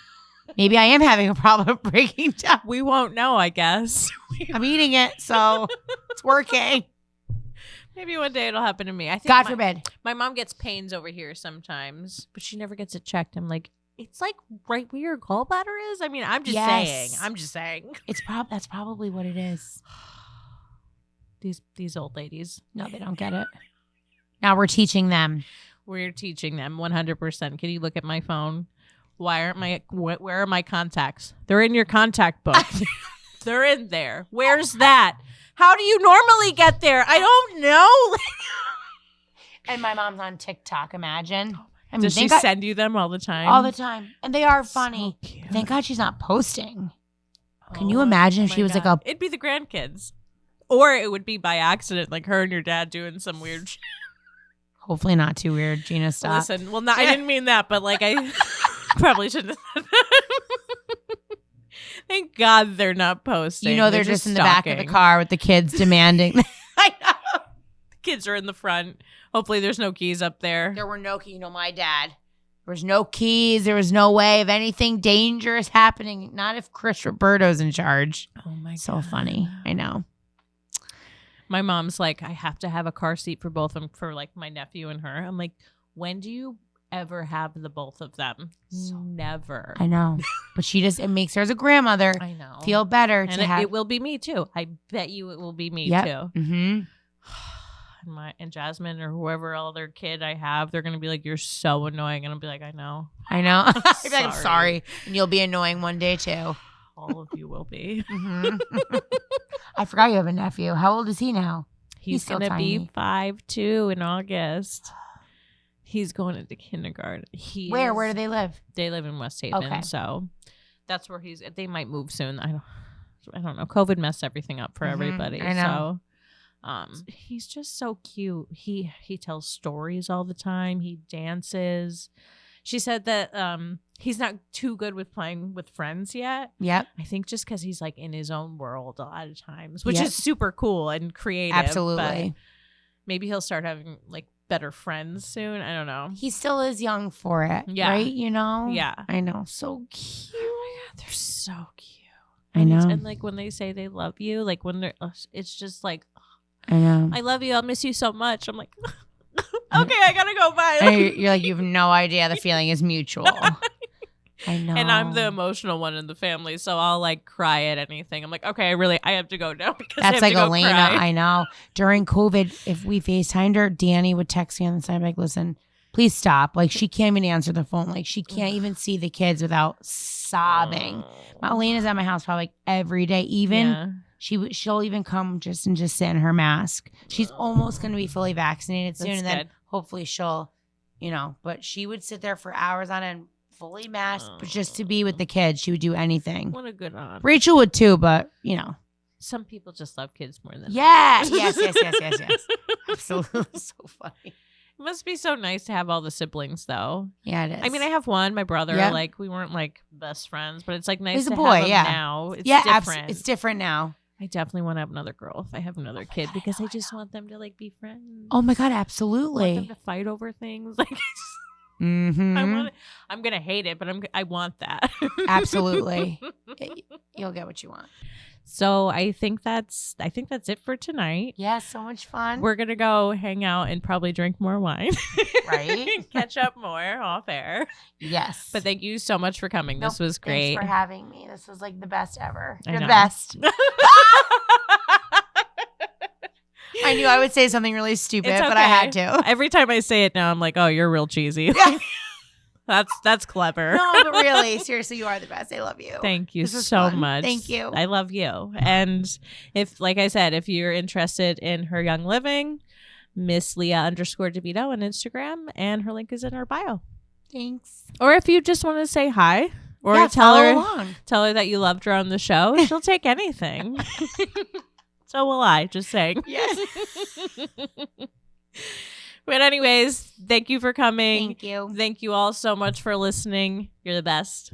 Maybe I am having a problem breaking down. We won't know, I guess. I'm eating it, so it's working. Maybe one day it'll happen to me. I think God forbid. My mom gets pains over here sometimes, but she never gets it checked. I'm like, it's like right where your gallbladder is. I mean, I'm just saying. That's probably what it is. These old ladies. No, they don't get it. Now we're teaching them. We're teaching them 100%. Can you look at my phone? Where are my contacts? They're in your contact book. They're in there. Where's that? How do you normally get there? I don't know. And my mom's on TikTok, imagine. I mean, does she send you them all the time? All the time. And they are funny. So cute. Thank God she's not posting. Can you imagine if she was like It'd be the grandkids. Or it would be by accident, like her and your dad doing some weird shit. Hopefully not too weird. Gina, stop. Listen, well, I didn't mean that, but like I probably shouldn't have said that. Thank God they're not posting. You know they're just in the back of the car with the kids demanding. I know. The kids are in the front. Hopefully there's no keys up there. There were no keys. You know, my dad. There was no keys. There was no way of anything dangerous happening. Not if Chris Roberto's in charge. Oh my God. So funny. I know. My mom's like, I have to have a car seat for both of them, for like my nephew and her. I'm like, when do you ever have the both of them? Never. I know. But it makes her as a grandmother I know. feel better. And it will be me too. I bet you it will be me too. Mm-hmm. And Jasmine or whoever other kid I have, they're going to be like, you're so annoying. And I'll be like, I know. I'm sorry. And you'll be annoying one day too. All of you will be. Mm-hmm. I forgot you have a nephew. How old is he now? He's going to be 5'2" in August. He's going into kindergarten. Where do they live? They live in West Haven. Okay. So that's where they might move soon. I don't know. COVID messed everything up for everybody. I know. So he's just so cute. He tells stories all the time. He dances. She said that he's not too good with playing with friends yet. Yep. I think just because he's like in his own world a lot of times, which is super cool and creative. Absolutely. But maybe he'll start having like better friends soon. I don't know. He still is young for it. Yeah. Right? You know? Yeah. I know. So cute. Oh my God, they're so cute. I know. And like when they say they love you, like when they're, it's just like, I know. I love you. I'll miss you so much. I'm like, okay, I gotta go. Bye. And you're like, you have no idea. The feeling is mutual. I know. And I'm the emotional one in the family, so I'll like cry at anything. I'm like, okay, I have to go now because that's like Elena. Cry. I know. During COVID, if we FaceTimed her, Danny would text me on the side like, listen, please stop. Like she can't even answer the phone. Like she can't even see the kids without sobbing. Elena's at my house probably like every day. Even she'll even come just sit in her mask. She's almost going to be fully vaccinated soon, and then hopefully she'll, But she would sit there for hours on end, fully masked, but just to be with the kids. She would do anything. What a good aunt. Rachel would too, but some people just love kids more than yes. Absolutely, so funny. It must be so nice to have all the siblings, though. Yeah, it is. I mean, I have one, my brother. Yep. Like we weren't like best friends, but it's like nice He's to a boy, have him now. It's different. It's different now. I definitely want to have another girl if I have another kid God, because I I just know. want them to like be friends. Oh my God, I want them absolutely. to fight over things. Like Mm-hmm. I'm gonna hate it, but I want that. Absolutely. You'll get what you want. So I think that's it for tonight. Yeah, so much fun. We're gonna go hang out and probably drink more wine. Right? Catch up more off air. Yes. But thank you so much for coming. Nope, This was great. Thanks for having me. This was like the best ever. I You're the know. best. I knew I would say something really stupid, It's but I had okay. to. Every time I say it now, I'm like, oh, you're real cheesy. Yeah. That's clever. No, but really, seriously, you are the best. I love you. Thank you This was so fun. much. Thank you. I love you. And if, like I said, if you're interested in her young living, Miss Leah_DeVito on Instagram, and her link is in her bio. Thanks. Or if you just want to say hi or Yeah, tell follow her along. tell her that you loved her on the show, she'll take anything. So will I, just saying. Yes. But anyways, thank you for coming. Thank you. Thank you all so much for listening. You're the best.